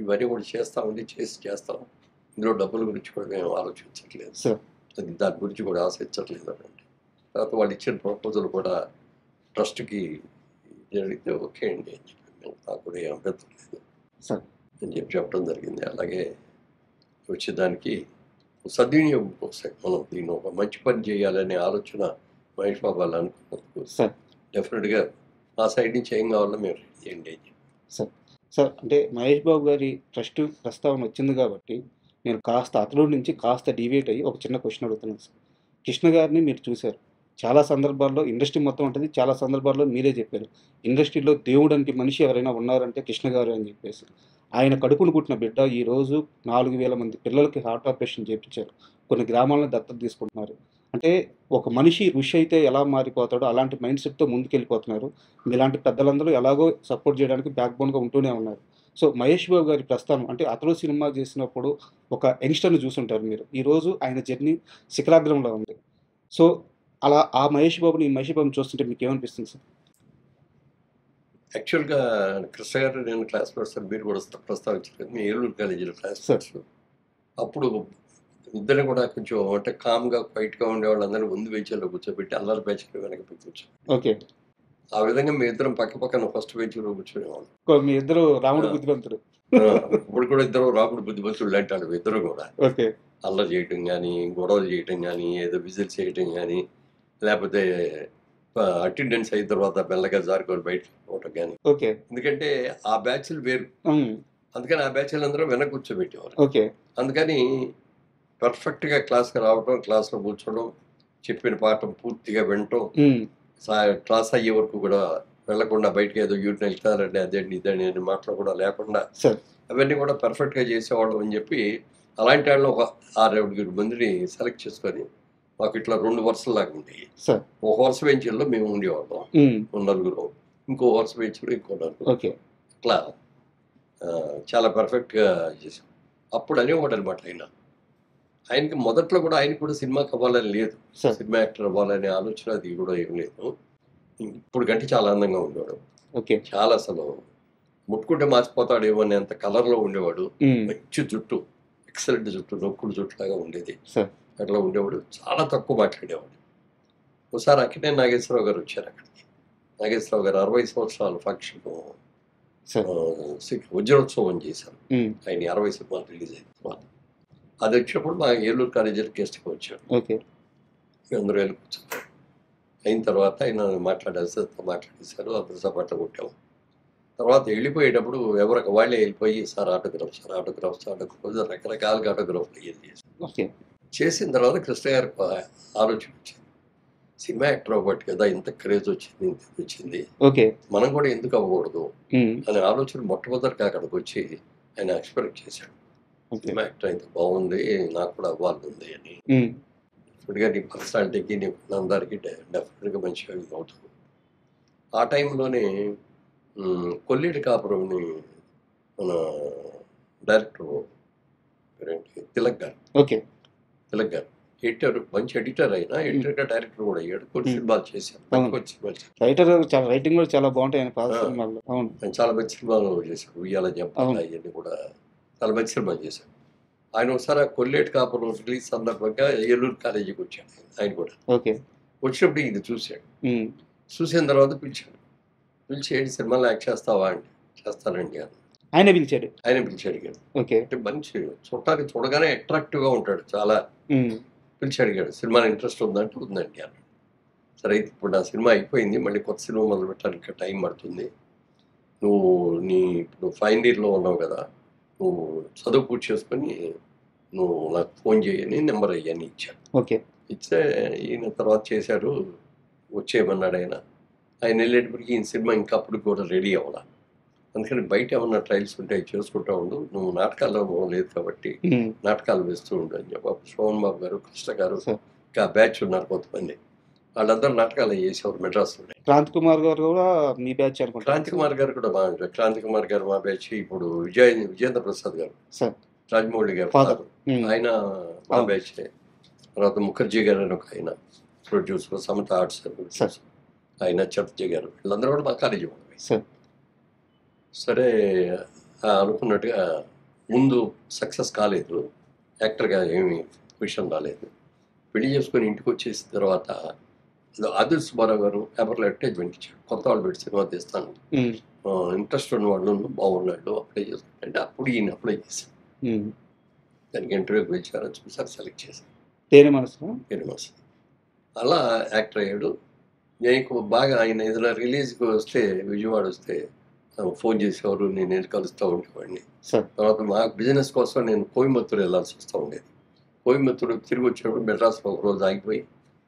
[SPEAKER 3] ఇవన్నీ కూడా చేస్తాం. ఇందులో డబ్బుల గురించి కూడా మేము ఆలోచించట్లేదు, దాని గురించి కూడా ఆశించట్లేదు అని. తర్వాత వాళ్ళు ఇచ్చిన ప్రపోజల్ కూడా ట్రస్ట్కి జరిగితే ఓకే అండి అని చెప్పి నాకు కూడా ఏం అభ్యంతరం లేదు అని చెప్పడం జరిగింది. అలాగే వచ్చేదానికి సద్వినియోగం కోసం మనం దీన్ని ఒక మంచి పని చేయాలనే ఆలోచన మహేష్ బాబు వాళ్ళు అనుకున్నందుకు డెఫినెట్గా ఆ సైడ్ నుంచి ఏం కావాలో మేము రెడీ చేయండి అని చెప్పి.
[SPEAKER 2] సార్ అంటే మహేష్ బాబు గారి ట్రస్ట్ ప్రస్తావన వచ్చింది కాబట్టి నేను కాస్త అతడు నుంచి కాస్త డివేట్ అయ్యి ఒక చిన్న క్వశ్చన్ అడుగుతున్నాను సార్. కృష్ణ గారిని మీరు చూశారు, చాలా సందర్భాల్లో ఇండస్ట్రీ మొత్తం ఉంటుంది, చాలా సందర్భాల్లో మీరే చెప్పారు ఇండస్ట్రీలో దేవుడు అంటే మనిషి ఎవరైనా ఉన్నారంటే కృష్ణ గారు అని చెప్పేసి. ఆయన కడుపును పుట్టిన బిడ్డ ఈరోజు 4,000 మంది పిల్లలకి హార్ట్ ఆపరేషన్ చేయించారు, కొన్ని గ్రామాలను దత్తత తీసుకుంటున్నారు. అంటే ఒక మనిషి ఋషి అయితే ఎలా మారిపోతాడో అలాంటి మైండ్ సెట్తో ముందుకెళ్ళిపోతున్నారు. మీలాంటి పెద్దలందరూ ఎలాగో సపోర్ట్ చేయడానికి బ్యాక్ బోన్గా ఉంటూనే ఉన్నారు. సో మహేష్ బాబు గారి ప్రస్థానం అంటే అతడు సినిమా చేసినప్పుడు ఒక యంగ్స్టర్ని చూసుంటారు మీరు, ఈరోజు ఆయన జర్నీ శిఖరాగ్రంలో ఉంది. సో అలా ఆ మహేష్ బాబుని చూస్తుంటే మీకు ఏమనిపిస్తుంది సార్?
[SPEAKER 3] యాక్చువల్గా కృష్ణ గారు నేను క్లాస్మేట్స్ మీరు కూడా ప్రస్తావించారు కదా, మీ ఏలూరు కాలేజీలో క్లాస్మేట్స్. అప్పుడు ఇద్దరు కూడా కొంచెం అంటే కామ్గా క్వైట్గా ఉండేవాళ్ళు అందరూ ముందు బెంచ్లో కూర్చోబెట్టి అల్లరి బెంచ్లో వెనక కూర్చో.
[SPEAKER 2] ఓకే.
[SPEAKER 3] ఆ విధంగా మీ ఇద్దరం పక్క పక్కన ఫస్ట్ బెంచ్లో కూర్చునేవాళ్ళం.
[SPEAKER 2] మీ ఇద్దరు రాముడు బుద్ధిమంతుడు.
[SPEAKER 3] ఇప్పుడు కూడా ఇద్దరు రాముడు బుద్ధిమంతుడు అంటాడు. ఇద్దరు కూడా
[SPEAKER 2] ఓకే.
[SPEAKER 3] అల్లరి చేయటం కానీ, గొడవలు చేయటం కానీ, ఏదో విజిల్స్ చేయటం కానీ, లేకపోతే అటెండెన్స్ అయిన తర్వాత మెల్లగా జారుకొని బయట పోవటం కానీ.
[SPEAKER 2] ఓకే.
[SPEAKER 3] ఎందుకంటే ఆ బ్యాచ్లు వేరు, అందుకని ఆ బ్యాచ్లు అందరూ వెనక కూర్చోబెట్టేవారు.
[SPEAKER 2] ఓకే.
[SPEAKER 3] అందుకని పర్ఫెక్ట్గా క్లాస్కి రావటం, క్లాస్లో కూర్చోవడం, చెప్పిన పాఠం పూర్తిగా వినటం, క్లాస్ అయ్యే వరకు కూడా వెళ్లకుండా బయటకి ఏదో యూరిన్ వెళ్తారండి అదేంటి ఇదండి అని మాటలు కూడా లేకుండా అవన్నీ కూడా పర్ఫెక్ట్గా చేసేవాళ్ళం అని చెప్పి అలాంటి వాళ్ళు ఒక 6-7 మందిని సెలెక్ట్ చేసుకొని మాకు ఇట్లా 2 వరుసలాగా ఉండేవి. ఒక వరుస బెంచ్లో మేము ఉండేవాళ్ళం నలుగురు, ఇంకో వరుస బెంచ్లో ఇంకో నలుగురు. అట్లా చాలా పర్ఫెక్ట్గా చేసాం. అప్పుడు అనేవాడు అనమాట ఆయనకి మొదట్లో కూడా ఆయనకు కూడా సినిమాకి అవ్వాలని లేదు, సినిమా యాక్టర్ అవ్వాలనే ఆలోచన అది కూడా ఏం లేదు. ఇప్పుడు కంటే చాలా అందంగా ఉండేవాడు. చాలా అసలు ముట్టుకుంటే మార్చిపోతాడేమో అని అంత కలర్లో ఉండేవాడు. మంచి జుట్టు, ఎక్సలెంట్ జుట్టు, నొక్కుడు జుట్టు లాగా ఉండేది. అట్లా ఉండేవాడు. చాలా తక్కువ మాట్లాడేవాడు. ఒకసారి అక్కినేని నాగేశ్వరరావు గారు వచ్చారు అక్కడికి. నాగేశ్వరరావు గారు 60 సంవత్సరాల ఫంక్షన్ వజ్రోత్సవం చేశారు. ఆయన 60 సినిమాలు రిలీజ్ అయిన తర్వాత అది వచ్చినప్పుడు మా ఏలూరు కాలేజీలో గెస్ట్గా వచ్చాడు. అందరూ వెళ్ళి కూర్చున్నారు. అయిన తర్వాత ఆయన మాట్లాడేశారు, అందరూ సపాట్లు కొట్టాము. తర్వాత వెళ్ళిపోయేటప్పుడు ఎవరికి వాళ్ళే వెళ్ళిపోయి సార్ ఆటోగ్రాఫ్ రకరకాలుగా ఆటోగ్రాఫ్లు అయ్యేది చేసిన తర్వాత కృష్ణ గారికి ఆలోచన వచ్చింది, సినిమా యాక్టర్ అవ్వబట్టి కదా ఇంత క్రేజ్ వచ్చింది, మనం కూడా ఎందుకు అవ్వకూడదు అనే ఆలోచన మొట్టమొదటిగా అక్కడికి వచ్చి ఆయన ఎక్స్పెక్ట్ చేశాడు. సినిమా యాక్టర్ అయితే బాగుంది, నాకు కూడా అవ్వాలని అని. ఇప్పటిగా నీ పర్సనాలిటీకి నీ అందరికీ డెఫినెట్గా మంచిగా అవుతుంది. ఆ టైంలోనే కొల్లేటి కాపురంని మన డైరెక్టర్ తిలక్ గారు ఎడిటర్, మంచి ఎడిటర్ అయినా ఎడిటర్గా డైరెక్టర్ కూడా అయ్యాడు. కొన్ని సినిమాలు చేశాడు.
[SPEAKER 2] రైటింగ్ కూడా చాలా బాగుంటాయి.
[SPEAKER 3] చాలా మంచి సినిమాలు చేశాడు. ఉయ్యాల జంపాల అవన్నీ కూడా చాలా మంచి సినిమాలు చేశాడు. ఆయన ఒకసారి కొల్లేటి కాపురం రిలీజ్ సందర్భంగా ఏలూరు కాలేజీకి వచ్చాడు. ఆయన కూడా వచ్చినప్పుడు ఇది చూశాడు. చూసిన తర్వాత పిలిచి ఏంటి సినిమాలో యాక్ట్ చేస్తావా అండి? చేస్తానండి అని ఆయన పిలిచాడు అడిగాడు. అంటే మంచి చూడటానికి చూడగానే అట్రాక్టివ్గా ఉంటాడు చాలా. పిలిచి అడిగాడు సినిమాలో ఇంట్రెస్ట్ ఉందంటే ఉందండి అన్నాడు. సరే అయితే ఇప్పుడు నా సినిమా అయిపోయింది, మళ్ళీ కొత్త సినిమా మొదలు పెట్టడానికి టైం పడుతుంది, నువ్వు ఇప్పుడు ఫైనల్ ఇయర్లో ఉన్నావు కదా, నువ్వు చదువు పూర్తి చేసుకొని నువ్వు నాకు ఫోన్ చేయని నెంబర్ అయ్యని ఇచ్చాను. ఇచ్చే ఈయన తర్వాత చేశారు, వచ్చేయమన్నాడు ఆయన. ఆయన వెళ్ళేటప్పటికి ఈయన సినిమా ఇంకా అప్పుడు కూడా రెడీ అవ్వాల. అందుకని బయట ఏమన్నా ట్రయల్స్ ఉంటాయి చేసుకుంటా ఉండు, నువ్వు నాటకాల్లో లేదు కాబట్టి నాటకాలు వేస్తూ ఉండు అని చెప్పి సోమన్ బాబు గారు, కృష్ణ గారు, ఇంకా బ్యాచ్ ఉన్నారు కొంతమంది, వాళ్ళందరూ నాటకాలు చేసేవారు మెడ్రాస్లో.
[SPEAKER 2] క్రాంతి కుమార్ గారు కూడా మీ బ్యాచ్ అనుకుంటా.
[SPEAKER 3] క్రాంతి కుమార్ గారు కూడా బాగా, క్రాంతి కుమార్ గారు మా బ్యాచ్. ఇప్పుడు విజయేంద్ర ప్రసాద్ గారు, రాజమౌళి గారు ఆయన మా బ్యాచ్. తర్వాత ముఖర్జీ గారు అని ఒక ఆయన ప్రొడ్యూసర్, సమత ఆర్ట్స్ ఆయన, చటర్జీ గారు, వీళ్ళందరూ కూడా మా కాలేజీ వాళ్ళు. సరే అనుకున్నట్టుగా ముందు సక్సెస్ కాలేదు, యాక్టర్గా ఏమి విషయం రాలేదు. పెళ్లి చేసుకొని ఇంటికి వచ్చేసిన తర్వాత ఆదిల్ సుబ్బారావు గారు పేపర్లో అడ్వర్టైజ్మెంట్ ఇచ్చాడు, కొత్త వాళ్ళు పెట్టి సినిమా తీస్తాను, ఇంట్రెస్ట్ ఉన్న వాళ్ళు బాగున్నాడు అప్లై చేసుకుంటే అప్పుడు ఈయన అప్లై చేశాను. దానికి ఇంటర్వ్యూకి పిలిచారు, చూసారు, సెలెక్ట్ చేశాను. తేనె మనసు అలా యాక్టర్ అయ్యాడు. నేను బాగా ఆయన ఏదైనా రిలీజ్కి వస్తే, విజయవాడ వస్తే ఫోన్ చేసేవారు, నేను వెళ్ళి కలుస్తూ ఉండేవాడిని. తర్వాత మా బిజినెస్ కోసం నేను కోయంబత్తూరు వెళ్ళాల్సి వస్తూ ఉండేది. కోయంబత్తూరు తిరిగి వచ్చినప్పుడు మెడ్రాస్లో ఒక రోజు ఆగిపోయి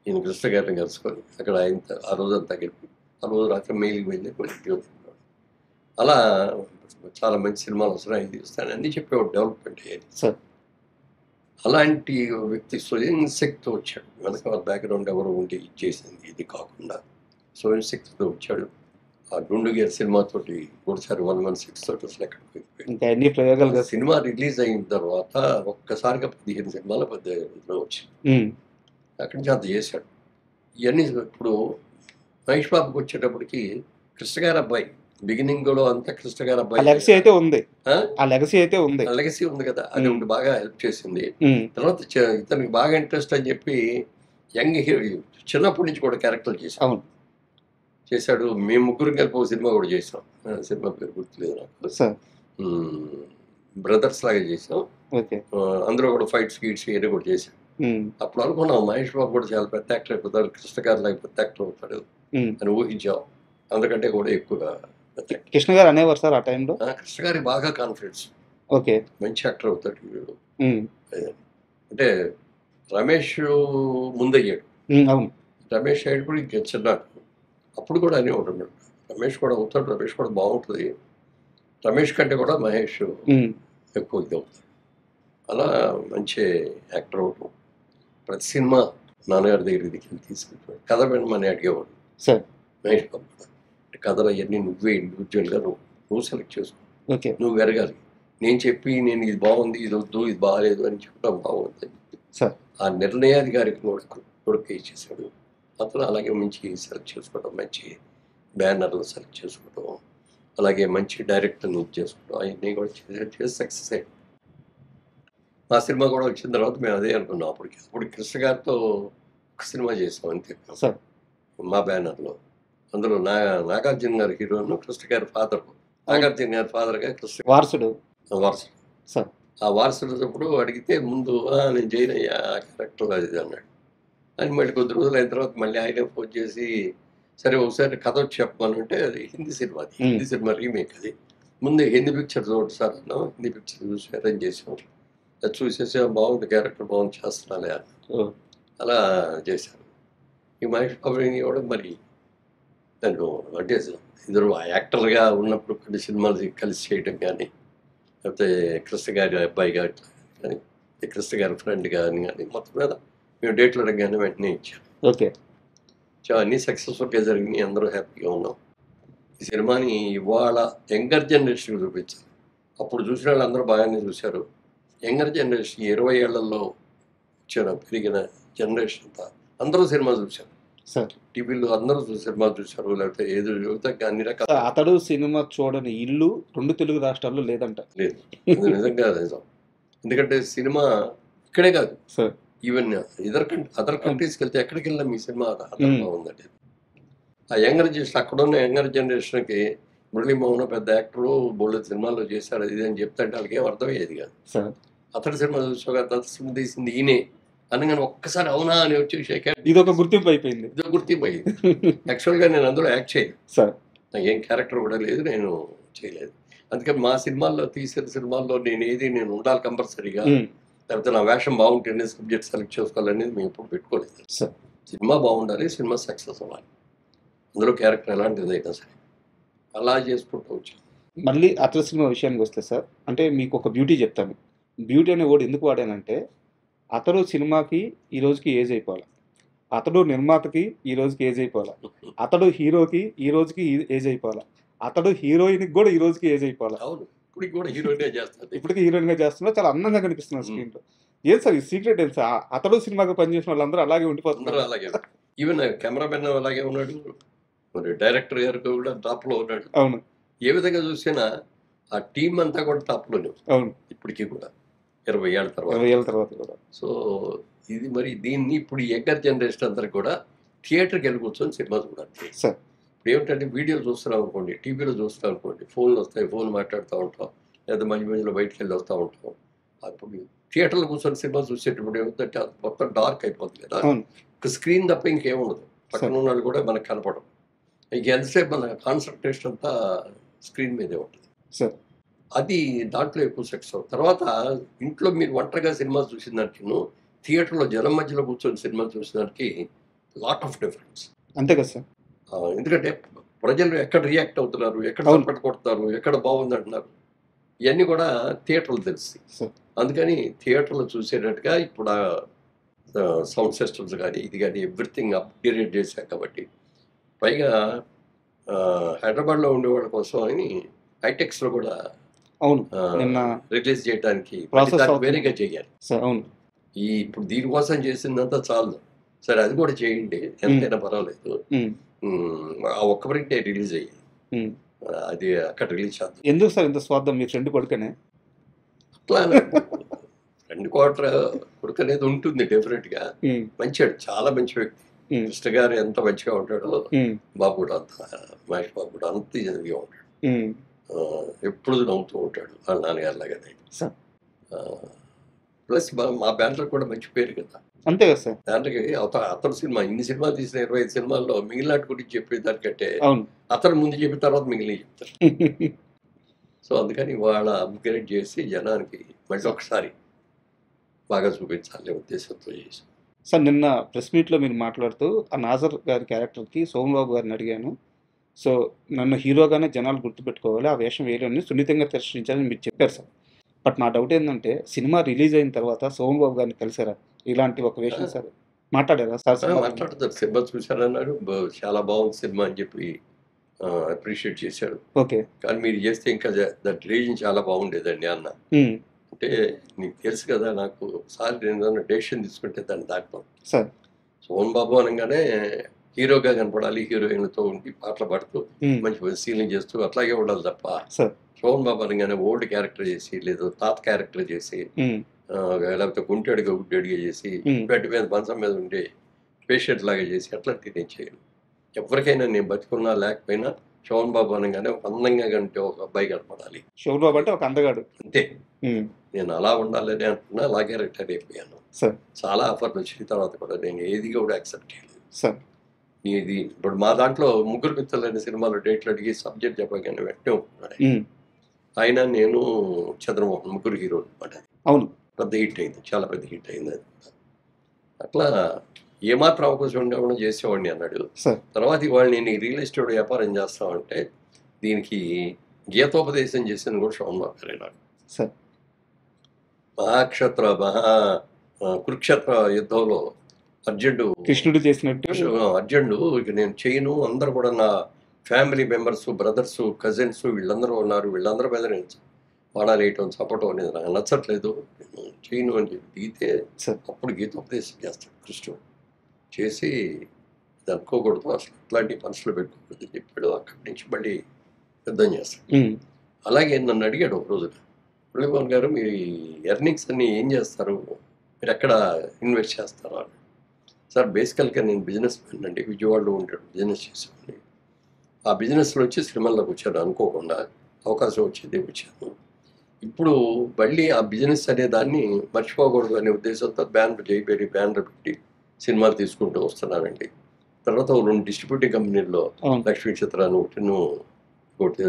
[SPEAKER 3] నేను కృష్ణ గారిని కలుసుకొని అక్కడ ఆయన ఆ రోజంతా గెలిపి ఆ రోజు రాత్రి మెయిల్కి వెళ్ళి కొన్ని అలా చాలా మంచి సినిమాలు వస్తున్నాయి, తీస్తాను అన్నీ చెప్పేవాడు, డెవలప్మెంట్ అయ్యేది. అలాంటి వ్యక్తి స్వయం శక్తితో వచ్చాడు. వెనక బ్యాక్గ్రౌండ్ ఎవరు ఉండి చేసింది ఇది కాకుండా స్వయం శక్తితో వచ్చాడు. ఆ గుండుగేర్ సినిమాతోటి ఒకసారి 116 తోటి అసలు ఎక్కడికి సినిమా రిలీజ్ అయిన తర్వాత ఒక్కసారిగా 15 సినిమాలు 18 వచ్చింది. అక్కడి నుంచి అంత చేశాడు. ఇవన్నీ ఇప్పుడు మహేష్ బాబుకి వచ్చేటప్పటికి కృష్ణ గారి అబ్బాయి బిగినింగ్ లో అంతా కృష్ణ గారు
[SPEAKER 2] ఆ
[SPEAKER 3] అబ్బాయి
[SPEAKER 2] లెగసీ అయితే ఉంది,
[SPEAKER 3] ఆ?
[SPEAKER 2] ఆ లెగసీ అయితే ఉంది.
[SPEAKER 3] లెగసీ ఉంది కదా, అది ఒకటి బాగా హెల్ప్ చేసింది.
[SPEAKER 2] ఉమ్,
[SPEAKER 3] తర్వాత ఇతనికి బాగా ఇంట్రెస్ట్ అని చెప్పి యంగ్ హీరో చిన్నప్పటి నుంచి కూడా క్యారెక్టర్
[SPEAKER 2] అవును
[SPEAKER 3] చేశాడు. మేము ముగ్గురు కలిపి ఒక సినిమా కూడా చేసాం, సినిమా పేరు గుర్తులేదు నాకు.
[SPEAKER 2] సార్.
[SPEAKER 3] బ్రదర్స్ లాగా చేసాం.
[SPEAKER 2] ఓకే.
[SPEAKER 3] అందులో కూడా ఫైట్స్ గీట్స్ ఇవన్నీ కూడా చేశాం.
[SPEAKER 2] ఉమ్,
[SPEAKER 3] అప్పుడు అనుకున్నాం మహేష్ బాబు కూడా చాలా పెద్ద యాక్టర్ అయిపోతాడు, కృష్ణ గారు లాగా పెద్ద యాక్టర్ అవుతాడు
[SPEAKER 2] ఉమ్.
[SPEAKER 3] అని ఊహించాం. అందుకంటే కూడా ఎక్కువగా పెద్ద actor.
[SPEAKER 2] కృష్ణ గారు అనేవారు సార్ ఆ టైంలో?
[SPEAKER 3] కృష్ణ గారికి బాగా కాన్ఫిడెన్స్,
[SPEAKER 2] ఓకే.
[SPEAKER 3] మంచి యాక్టర్ అవుతాడు వీడు.
[SPEAKER 2] ఉమ్,
[SPEAKER 3] అంటే రమేష్ ముందయ్యాడు,
[SPEAKER 2] అవును.
[SPEAKER 3] రమేష్ అయ్యాడు కూడా ఇంకా చిన్నాడు. అప్పుడు కూడా అనే ఉంటున్నాడు, రమేష్ కూడా అవుతాడు, రమేష్ కూడా బాగుంటుంది, రమేష్ కంటే కూడా మహేష్
[SPEAKER 2] ఉమ్,
[SPEAKER 3] ఎక్కువ ఇది అవుతాడు. అలా మంచి యాక్టర్ అవటం. ప్రతి సినిమా నాన్నగారి దగ్గరికి తీసుకెళ్ళిపోయాడు. కథ వినమని అడిగేవాడు
[SPEAKER 2] సార్.
[SPEAKER 3] మహేష్ బాబు కూడా. కథలు అవన్నీ నువ్వే ఇండివిజువల్గా నువ్వు సెలెక్ట్ చేసుకో,
[SPEAKER 2] ఓకే
[SPEAKER 3] నువ్వు ఎరగాలి. నేను చెప్పి నేను ఇది బాగుంది, ఇది వద్దు, ఇది బాగాలేదు అని చెప్పడం బాగుంది
[SPEAKER 2] సార్.
[SPEAKER 3] ఆ నిర్ణయాధికారికి కొడుకు ఇచ్చేసాడు. అతను అలాగే మంచి సెలెక్ట్ చేసుకోవడం, మంచి బ్యానర్లు సెలెక్ట్ చేసుకోవడం, అలాగే మంచి డైరెక్టర్ని చేసుకోవడం, అవన్నీ కూడా చేసి సక్సెస్ అయ్యాడు. మా సినిమా కూడా వచ్చిన తర్వాత మేము అదే అనుకున్నాం. అప్పుడు కృష్ణ గారితో ఒక సినిమా చేసాం అంతే
[SPEAKER 2] సార్.
[SPEAKER 3] మా బ్యానర్లో. అందులో నాగార్జున గారి హీరోను, కృష్ణ గారి ఫాదర్, నాగార్జున గారి ఫాదర్గా కృష్ణ
[SPEAKER 2] వారసుడు
[SPEAKER 3] వారసుడు.
[SPEAKER 2] సార్.
[SPEAKER 3] ఆ వారసుడు అడిగితే ముందు నేను చేయనయ్యా ఆ క్యారెక్టర్ అది అన్నాడు. అని మళ్ళీ కొద్ది రోజులు అయిన తర్వాత మళ్ళీ ఆయనే ఫోన్ చేసి సరే ఒకసారి కథ వచ్చి చెప్పమనంటే, అది హిందీ సినిమా, అది హిందీ సినిమా రీమేక్. అది ముందు హిందీ పిక్చర్ చూడండి సార్ అన్నాం. హిందీ పిక్చర్ చూసి అరేంజ్ చేసాం. అది చూసేసి బాగుంది, క్యారెక్టర్ బాగుంది, చేస్తున్నాలే అని అలా చేశాను. ఈ మహేష్ బాబుని కూడా మరి దాంట్లో అంటే ఇద్దరు యాక్టర్గా ఉన్నప్పుడు కొన్ని సినిమాలు కలిసి చేయడం కానీ, లేకపోతే కృష్ణ గారి అబ్బాయి గారి కానీ, కృష్ణ గారి ఫ్రెండ్ కానీ మొత్తం మీద మేము డేట్లు అడగగానే వెంటనే ఇచ్చాం.
[SPEAKER 2] ఓకే.
[SPEAKER 3] అన్నీ సక్సెస్ఫుల్గా జరిగినాయి, అందరూ హ్యాపీగా ఉన్నాం. ఈ సినిమాని ఇవాళ యంగర్ జనరేషన్ చూపించారు. అప్పుడు చూసిన వాళ్ళు అందరూ బాగానే చూశారు. యంగర్ జనరేషన్ 20 ఏళ్లలో వచ్చిన పెరిగిన జనరేషన్ అంతా అందరూ సినిమా చూశారు.
[SPEAKER 2] సార్.
[SPEAKER 3] టీవీలో అందరూ సినిమా చూశారు, లేకపోతే ఏదో అన్ని రకాల.
[SPEAKER 2] అతడు సినిమా చూడని ఇల్లు 2 తెలుగు రాష్ట్రాల్లో లేదంట.
[SPEAKER 3] లేదు, అది నిజంగా నిజం. ఎందుకంటే సినిమా ఇక్కడే కాదు,
[SPEAKER 2] సార్,
[SPEAKER 3] ఈవెన్ అదర్ కంట్రీస్కి వెళ్తే ఎక్కడికి వెళ్ళినా మీ సినిమా అదనంగా ఉందండి. ఆ యంగర్ జనరేషన్, అక్కడున్న యంగర్ జనరేషన్కి మురళీమోహన్ పెద్ద యాక్టరు, బోల్డ్ సినిమాల్లో చేశాడు అది అని చెప్తాంటే వాళ్ళకి ఏం అర్థమయ్యేది కాదు.
[SPEAKER 2] సార్.
[SPEAKER 3] అతడి సినిమా చూసాక సినిమా తీసింది ఈయనే అనగానే ఒక్కసారి అవునా అని వచ్చి
[SPEAKER 2] ఇది ఒక గుర్తింపు అయిపోయింది.
[SPEAKER 3] ఇదో గుర్తింపు అయ్యింది. యాక్చువల్గా నేను అందులో యాక్ట్ చేయను
[SPEAKER 2] సార్,
[SPEAKER 3] నాకు ఏం క్యారెక్టర్ కూడా లేదు, నేను చేయలేదు. అందుకని మా సినిమాల్లో తీసిన సినిమాల్లో నేను ఉండాలి కంపల్సరీగా, లేకపోతే నా వేషం బాగుంటేనే సబ్జెక్ట్ సెలెక్ట్ చేసుకోవాలనేది మేము ఎప్పుడు పెట్టుకోలేదు.
[SPEAKER 2] సార్.
[SPEAKER 3] సినిమా బాగుండాలి, సినిమా సక్సెస్ అవ్వాలి, అందులో క్యారెక్టర్ ఎలాంటిదైనా సరే అలా చేసుకుంటూ వచ్చాను.
[SPEAKER 2] మళ్ళీ అతల సినిమా విషయానికి వస్తే సార్, అంటే మీకు ఒక బ్యూటీ చెప్తాను. బ్యూటీ అనే వర్డ్ ఎందుకు వాడానంటే, అతడు సినిమాకి ఈ రోజుకి ఏజ్ అయిపోవాలి, అతడు నిర్మాతకి ఈ రోజుకి ఏజ్ అయిపోవాలి, అతడు హీరోకి ఈ రోజుకి ఏజ్ అయిపోవాలి, అతడు హీరోయిన్కి కూడా ఈ రోజుకి ఏజ్ అయిపోవాలి.
[SPEAKER 3] అవును, ఇప్పటికి కూడా హీరోయిన్గా చేస్తాను,
[SPEAKER 2] ఇప్పటికీ హీరోయిన్గా చేస్తున్నా, చాలా అందంగా కనిపిస్తున్నారు స్క్రీన్లో. ఏం సార్ ఈ సీక్రెట్ ఏంటి సార్? అతడు సినిమాకి పనిచేసిన వాళ్ళందరూ అలాగే ఉండిపోతున్నారు.
[SPEAKER 3] అలాగే, ఈవెన్ కెమెరామెన్ అలాగే ఉన్నాడు, మరి డైరెక్టర్ గారు కూడా టాప్లో ఉన్నాడు.
[SPEAKER 2] అవును.
[SPEAKER 3] ఏ విధంగా చూసినా ఆ టీం అంతా కూడా టాప్లోనే.
[SPEAKER 2] అవును,
[SPEAKER 3] ఇప్పటికీ కూడా 20 ఏళ్ళ
[SPEAKER 2] తర్వాత కూడా.
[SPEAKER 3] సో ఇది మరి దీన్ని ఇప్పుడు యంగర్ జనరేషన్ అందరికి కూడా థియేటర్కి వెళ్ళి కూర్చొని సినిమా చూడాలి
[SPEAKER 2] సార్.
[SPEAKER 3] ఇప్పుడు ఏమిటంటే వీడియో చూస్తున్నాం అనుకోండి, టీవీలో చూస్తున్నాం అనుకోండి, ఫోన్లు వస్తాయి, ఫోన్ మాట్లాడుతూ ఉంటాం, లేదా మధ్య మధ్యలో బయటకు వెళ్ళి వస్తూ ఉంటాం. అప్పుడు థియేటర్లో కూర్చొని సినిమా చూసేటప్పుడు ఏమిటంటే అది మొత్తం డార్క్ అయిపోతుంది కదా, ఒక స్క్రీన్ తప్ప ఇంకేముండదు, పక్కన ఉన్న వాళ్ళు కూడా మనకు కనపడదు. ఇంక ఎంతసేపు మన కాన్సన్ట్రేషన్ అంతా స్క్రీన్ మీదే ఉంటుంది
[SPEAKER 2] సార్.
[SPEAKER 3] అది దాంట్లో ఎక్కువ సక్సెస్. తర్వాత ఇంట్లో మీరు ఒంటరిగా సినిమా చూసిన దానికి థియేటర్లో జనం మధ్యలో కూర్చొని సినిమా చూసిన దానికి లాట్ ఆఫ్ డిఫరెన్స్.
[SPEAKER 2] అంతే కదా సార్.
[SPEAKER 3] ఎందుకంటే ప్రజలు ఎక్కడ రియాక్ట్ అవుతున్నారు, ఎక్కడ చప్పట్లు కొడుతున్నారు, ఎక్కడ బాగుంది అంటున్నారు, ఇవన్నీ కూడా థియేటర్లో తెలుస్తాయి. అందుకని థియేటర్లో చూసేటట్టుగా ఇప్పుడు సౌండ్ సిస్టమ్స్ కానీ ఇది కానీ ఎవ్రీథింగ్ అప్గ్రేడ్ చేశారు. కాబట్టి పైగా హైదరాబాద్లో ఉండేవాళ్ళ కోసం అని హైటెక్స్లో కూడా
[SPEAKER 2] అవును నిన్న
[SPEAKER 3] రిలీజ్ చేయడానికి వేరేగా చేయాలి.
[SPEAKER 2] అవును,
[SPEAKER 3] ఇప్పుడు దీనికోసం చేసిందంతా చాలు, సరే అది కూడా చేయండి ఎంతైనా పర్వాలేదు, ఆ ఒక్క ప్రింటే రిలీజ్ అయ్యింది. అది అక్కడ రిలీజ్ చేద్దాం.
[SPEAKER 2] ఎందుకు సార్ ఇంత స్వార్థం? మీ ఫ్రెండ్ కొడుకనే?
[SPEAKER 3] అట్లా రెండు క్వార్టర్ కొడుకు అనేది ఉంటుంది డెఫినెట్గా. మంచివాడు, చాలా మంచి వ్యక్తి. కృష్ణ గారు ఎంత మంచిగా ఉంటాడో బాబు కూడా అంత, మహేష్ బాబు కూడా అంత ఇదిగా ఉంటాడు. ఎప్పుడు నవ్వుతూ ఉంటాడు వాళ్ళ నాన్నగారు లాగానే. ప్లస్ మా బ్యానర్ కూడా మంచి పేరు కదా.
[SPEAKER 2] అంతే కదా సార్.
[SPEAKER 3] దాంట్లోకి అతను సినిమా, ఇన్ని సినిమాలు తీసిన 25 సినిమాల్లో మిగిలిన గురించి చెప్పేదానికంటే అతను ముందు చెప్పిన తర్వాత మిగిలిన చెప్తారు. సో అందుకని వాళ్ళ అప్గ్రేడ్ చేసి జనానికి మళ్ళీ ఒకసారి బాగా చూపించాలి ఉద్దేశంతో చేసి.
[SPEAKER 2] సార్ నిన్న ప్రెస్ మీట్లో మీరు మాట్లాడుతూ ఆ నాజర్ గారి క్యారెక్టర్కి సోమబాబు గారిని అడిగాను. సో నన్ను హీరోగానే జనాలు గుర్తుపెట్టుకోవాలి, ఆ వేషం వేయడాన్ని సున్నితంగా తిరస్కరించాలని మీరు చెప్పారు సార్. బట్ నా డౌట్ ఏంటంటే సినిమా రిలీజ్ అయిన తర్వాత సోమబాబు గారిని కలిసారా? ఇలాంటి ఒక వేషం సార్ మాట్లాడారా సార్?
[SPEAKER 3] మాట్లాడతారు. సినిమా చూశారన్నాడు, చాలా బాగుంది సినిమా అని చెప్పి అప్రిషియేట్ చేశాడు.
[SPEAKER 2] ఓకే, కానీ
[SPEAKER 3] మీరు చేస్తే ఇంకా దట్ రీజన్ చాలా బాగుండేదండి అన్న. అంటే నీకు తెలుసు కదా, నాకు ఒకసారి నేను డెసిషన్ తీసుకుంటే దాన్ని దాటుతాం
[SPEAKER 2] సార్.
[SPEAKER 3] సోమన్ బాబు అనగానే హీరోగా కనపడాలి, హీరోయిన్లతో ఉండి పాటలు పాడుతూ మంచి సీలింగ్ చేస్తూ అట్లాగే ఉండాలి తప్ప సోమన్ బాబు అనగానే ఓల్డ్ క్యారెక్టర్ చేసి, లేదు తాత క్యారెక్టర్ చేసి, లేకపోతే గుంటెడుగా గుడ్డెడిగా చేసి, బెడ్ మీద మంచం మీద ఉండే పేషెంట్ లాగా చేసి అట్లాంటివి నేను చేయను. ఎవరికైనా నేను బతికున్నా లేకపోయినా శోభన్ బాబు అనగానే ఒక అందంగా కంటే ఒక అబ్బాయి కనపడాలి.
[SPEAKER 2] శోభన్ బాబు అంటే ఒక అందగాడు
[SPEAKER 3] అంతే. నేను అలా ఉండాలని అంటున్నా, అలాగే రిటైర్ అయిపోయాను. చాలా ఆఫర్లు వచ్చిన తర్వాత కూడా నేను ఏది కూడా యాక్సెప్ట్ చేయలేదు
[SPEAKER 2] సార్.
[SPEAKER 3] ఇది ఇప్పుడు మా దాంట్లో ముగ్గురు మిత్రులైన సినిమాలో డేట్లు అడిగి సబ్జెక్ట్ చెప్పగానే వెంటనే ఒప్పుకున్నాడు ఆయన. నేను చంద్రమోహన్ ముగ్గురు హీరోలు అనమాట.
[SPEAKER 2] అవును,
[SPEAKER 3] పెద్ద హిట్ అయింది, చాలా పెద్ద హిట్ అయింది అది. అట్లా ఏమాత్రం అవకాశం ఉండేవాడు చేసేవాడిని అన్నాడు. తర్వాత ఇవాళ నేను ఈ రియల్ ఎస్టేట్ వ్యాపారం చేస్తామంటే దీనికి గీతోపదేశం చేసింది కూడా శోభన్ బాబు గారే నాకు. కురుక్షేత్ర యుద్ధంలో అర్జునుడు
[SPEAKER 2] కృష్ణుడు చేసినట్టు
[SPEAKER 3] అర్జునుడు ఇక నేను చేయను, అందరు కూడా నా ఫ్యామిలీ మెంబర్స్, బ్రదర్స్, కజిన్స్ వీళ్ళందరూ ఉన్నారు, వీళ్ళందరి మీద నేను వాడాలి వేయటం చప్పటం అనేది నాకు నచ్చట్లేదు, నేను చేయను అని చెప్పి దిగితే అప్పుడు గీతోపదేశం చేస్తాడు కృష్ణుడు. చేసి ఇది అనుకోకూడదు, అసలు ఇట్లాంటి మనసులో పెట్టుకోకూడదు చెప్పాడు. అక్కడి నుంచి మళ్ళీ యుద్ధం చేస్తాడు. అలాగే నన్ను అడిగాడు ఒక రోజున, మురళీమోహన్ గారు మీరు ఈ ఎర్నింగ్స్ అన్ని ఏం చేస్తారు, మీరు ఎక్కడ ఇన్వెస్ట్ చేస్తారా అని. సార్ బేసికల్గా నేను బిజినెస్ మ్యాన్ అండి, విజయవాడలో ఉంటాడు, బిజినెస్ చేసేవాడిని. ఆ బిజినెస్లో వచ్చి సినిమాల్లోకి వచ్చాను, అనుకోకుండా అవకాశం వచ్చేది వచ్చాను. ఇప్పుడు మళ్ళీ ఆ బిజినెస్ అనే దాన్ని మర్చిపోకూడదు అనే ఉద్దేశంతో బ్యానర్ జైపేరి బ్యానర్ పెట్టి సినిమాలు తీసుకుంటూ వస్తున్నానండి. తర్వాత 2 డిస్ట్రిబ్యూటింగ్ కంపెనీల్లో లక్ష్మీ చిత్రాన్ని ఒకటి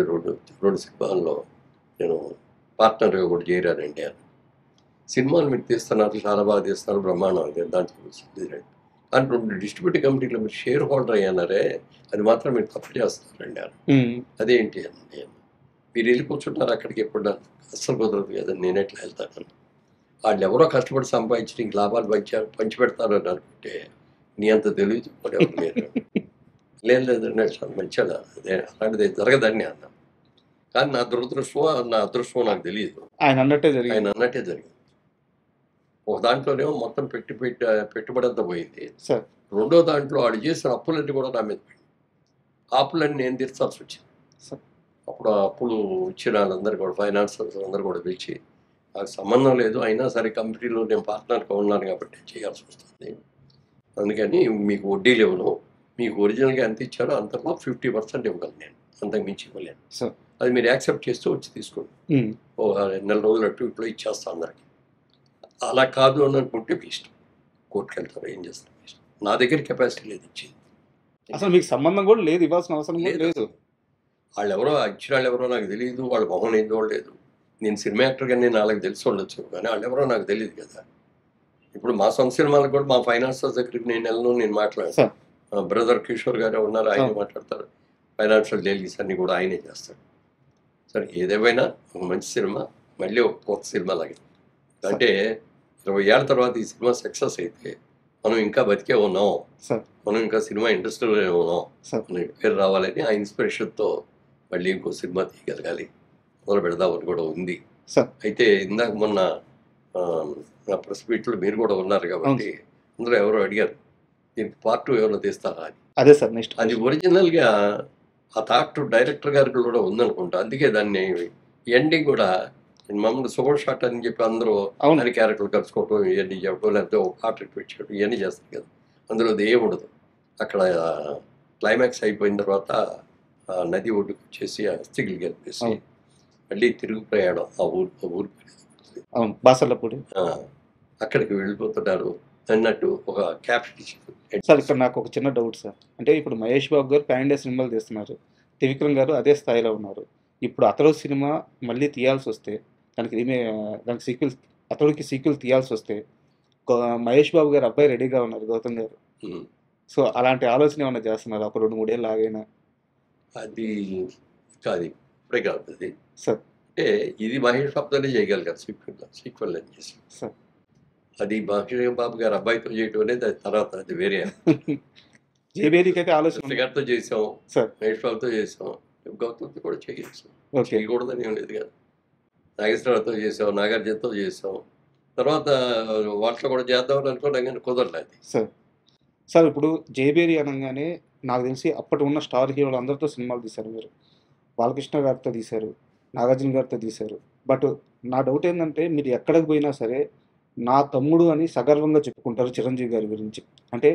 [SPEAKER 3] రెండు సినిమాల్లో నేను పార్ట్నర్గా కూడా చేరానండి. సినిమాలు మీరు తీస్తున్నారు, చాలా బాగా తీస్తున్నారు, బ్రహ్మాండం దాంట్లో కానీ 2 డిస్ట్రిబ్యూటింగ్ కంపెనీలో మీరు షేర్ హోల్డర్ అయ్యారే, అది మాత్రం మీరు తప్పు చేస్తున్నారండి అదేంటి అని. నేను మీరు వెళ్ళి కూర్చుంటారు అక్కడికి, ఎప్పుడు అస్సలు కుదరదు కదా, నేను ఎట్లా వెళ్తాను. వాళ్ళు ఎవరో కష్టపడి సంపాదించి నీకు లాభాలు పంచిపెడతారు అని అనుకుంటే నీ అంత తెలియదు ఎవరు లేరు. లేదండి మంచిగా అదే అలాంటిది జరగదని అన్నా. కానీ నా అదృష్టం నాకు తెలియదు, ఆయన అన్నట్టే జరిగింది. ఒక దాంట్లోనేమో మొత్తం పెట్టుబడి అంతా పోయింది. రెండో దాంట్లో వాడు చేసిన అప్పులన్నీ కూడా నా మీద పోయింది. అప్పులన్నీ నేను తీర్చాల్సి వచ్చింది. అప్పుడు ఆ అప్పులు ఇచ్చిన వాళ్ళందరూ కూడా ఫైనాన్సర్స్ అందరూ కూడా పిలిచి, నాకు సంబంధం లేదు, అయినా సరే కంపెనీలో నేను పార్ట్నర్గా ఉన్నాను కాబట్టి చేయాల్సి వస్తుంది, అందుకని మీకు వడ్డీలు ఇవ్వను, మీకు ఒరిజినల్గా ఎంత ఇచ్చారో అంతలో 50% ఇవ్వగలను, నేను అంతకు మించి ఇవ్వలేను, అది మీరు యాక్సెప్ట్ చేస్తూ వచ్చి తీసుకోండి, ఓ 2 నెలల రోజులు అటు ఇట్లో ఇచ్చేస్తాను అందరికి. అలా కాదు అని అనుకుంటే మీ ఇష్టం, కోర్టుకు వెళ్తారు, ఏం చేస్తారు మీ ఇష్టం. నా దగ్గర కెపాసిటీ లేదు ఇచ్చింది,
[SPEAKER 2] అసలు మీకు సంబంధం కూడా లేదు, ఇవ్వాల్సిన అవసరం లేదు.
[SPEAKER 3] వాళ్ళు ఎవరో ఇచ్చిన వాళ్ళు ఎవరో నాకు తెలియదు, వాళ్ళ మొహం ఏం చూడలేదు. నేను సినిమా యాక్టర్గా నేను వాళ్ళకి తెలిసి ఉండొచ్చు, కానీ వాళ్ళు ఎవరో నాకు తెలియదు కదా. ఇప్పుడు మా సొంత సినిమాలకు కూడా మా ఫైనాన్సర్స్ దగ్గరికి నేను మాట్లాడతాను. బ్రదర్ కిషోర్ గారే ఉన్నారు, ఆయనే మాట్లాడతారు. ఫైనాన్షియల్ డీలింగ్స్ అన్నీ కూడా ఆయనే చేస్తాడు. సరే ఏదేమైనా ఒక మంచి సినిమా, మళ్ళీ ఒక కొత్త సినిమా లాగే. అంటే 20 ఏళ్ళ తర్వాత ఈ సినిమా సక్సెస్ అయితే మనం ఇంకా బతికే ఉన్నాం, మనం ఇంకా సినిమా ఇండస్ట్రీలోనే ఉన్నాం, మన పేరు రావాలని ఆ ఇన్స్పిరేషన్తో మళ్ళీ ఇంకో సినిమా తీయగలగాలి, మొదలు పెడదామని కూడా ఉంది. అయితే ఇందాక మొన్న నా ప్రెస్ మీట్లో మీరు కూడా ఉన్నారు కాబట్టి అందులో ఎవరో అడిగారు దీనికి పార్ట్ 2 ఎవరో తీస్తారా అని.
[SPEAKER 2] అదే సార్ నెక్స్ట్
[SPEAKER 3] అది ఒరిజినల్గా ఆ థాట్ డైరెక్టర్ గారికి కూడా ఉందనుకుంటా. అందుకే దాన్ని ఎండింగ్ కూడా మామూలు సూపర్ షాట్ అని చెప్పి అందరూ
[SPEAKER 2] అవును.
[SPEAKER 3] అన్ని క్యారెక్టర్లు కలుసుకోవటం ఇవన్నీ చెప్పడం, లేకపోతే ఒక పాట పెట్టడం ఇవన్నీ చేస్తారు కదా. అందులో అది ఏమి ఉండదు. అక్కడ క్లైమాక్స్ అయిపోయిన తర్వాత ఆ నది ఒడ్డుకు వచ్చేసి ఆ అస్థికలు కలిపేసి
[SPEAKER 2] అవును.
[SPEAKER 3] మళ్ళీ తిరుగు ప్రయాణం ఆ ఊరు
[SPEAKER 2] అవును, బాసర్లపూడి.
[SPEAKER 3] అక్కడికి వెళ్ళిపోతున్నారు అన్నట్టు ఒక క్యాప్షన్
[SPEAKER 2] సార్
[SPEAKER 3] ఇచ్చారు.
[SPEAKER 2] ఇక్కడ నాకు ఒక చిన్న డౌట్ సార్. అంటే ఇప్పుడు మహేష్ బాబు గారు పాన్ ఇండియా సినిమాలు తీస్తున్నారు, త్రివిక్రమ్ గారు అదే స్థాయిలో ఉన్నారు. ఇప్పుడు అతడు సినిమా మళ్ళీ తీయాల్సి వస్తే దానికి అతడికి సీక్వెల్ తీయాల్సి వస్తే మహేష్ బాబు గారు అబ్బాయి రెడీగా ఉన్నారు, గౌతమ్ గారు. సో అలాంటి ఆలోచన ఏమైనా చేస్తున్నారు ఒక 2-3 ఏళ్ళు ఆగైనా?
[SPEAKER 3] అది కాదు, ఇప్పుడే కాదు అది.
[SPEAKER 2] సార్
[SPEAKER 3] అంటే ఇది మహేష్ బాబుతోనే చేయగలిగారు సీక్వెల్ అని చేసి.
[SPEAKER 2] సార్
[SPEAKER 3] అది మహేష్ బాబు గారు అబ్బాయితో చేయటం అనేది అది తర్వాత, అది వేరే.
[SPEAKER 2] జేబేరీకి అయితే ఆలోచన ఉంది.
[SPEAKER 3] గారితో చేసాం,
[SPEAKER 2] సార్
[SPEAKER 3] మహేష్ బాబుతో చేసాం, గౌతమ్తో కూడా చేయొచ్చు.
[SPEAKER 2] ఓకే.
[SPEAKER 3] చేయకూడదని ఏం లేదు కదా. నాగేశ్వరరావుతో చేసాం, నాగార్జునతో చేసాం, తర్వాత వాటిలో కూడా చేద్దామని అనుకున్నాం కానీ కుదరలేదు.
[SPEAKER 2] సార్ సార్ ఇప్పుడు జేబేరీ అనగానే నాకు తెలిసి అప్పటి ఉన్న స్టార్ హీరోలు అందరితో సినిమాలు తీశారు మీరు. బాలకృష్ణ గారితో తీశారు, నాగార్జున గారితో తీశారు. బట్ నా డౌట్ ఏంటంటే మీరు ఎక్కడికి పోయినా సరే నా తమ్ముడు అని సగర్వంగా చెప్పుకుంటారు చిరంజీవి గారి గురించి. అంటే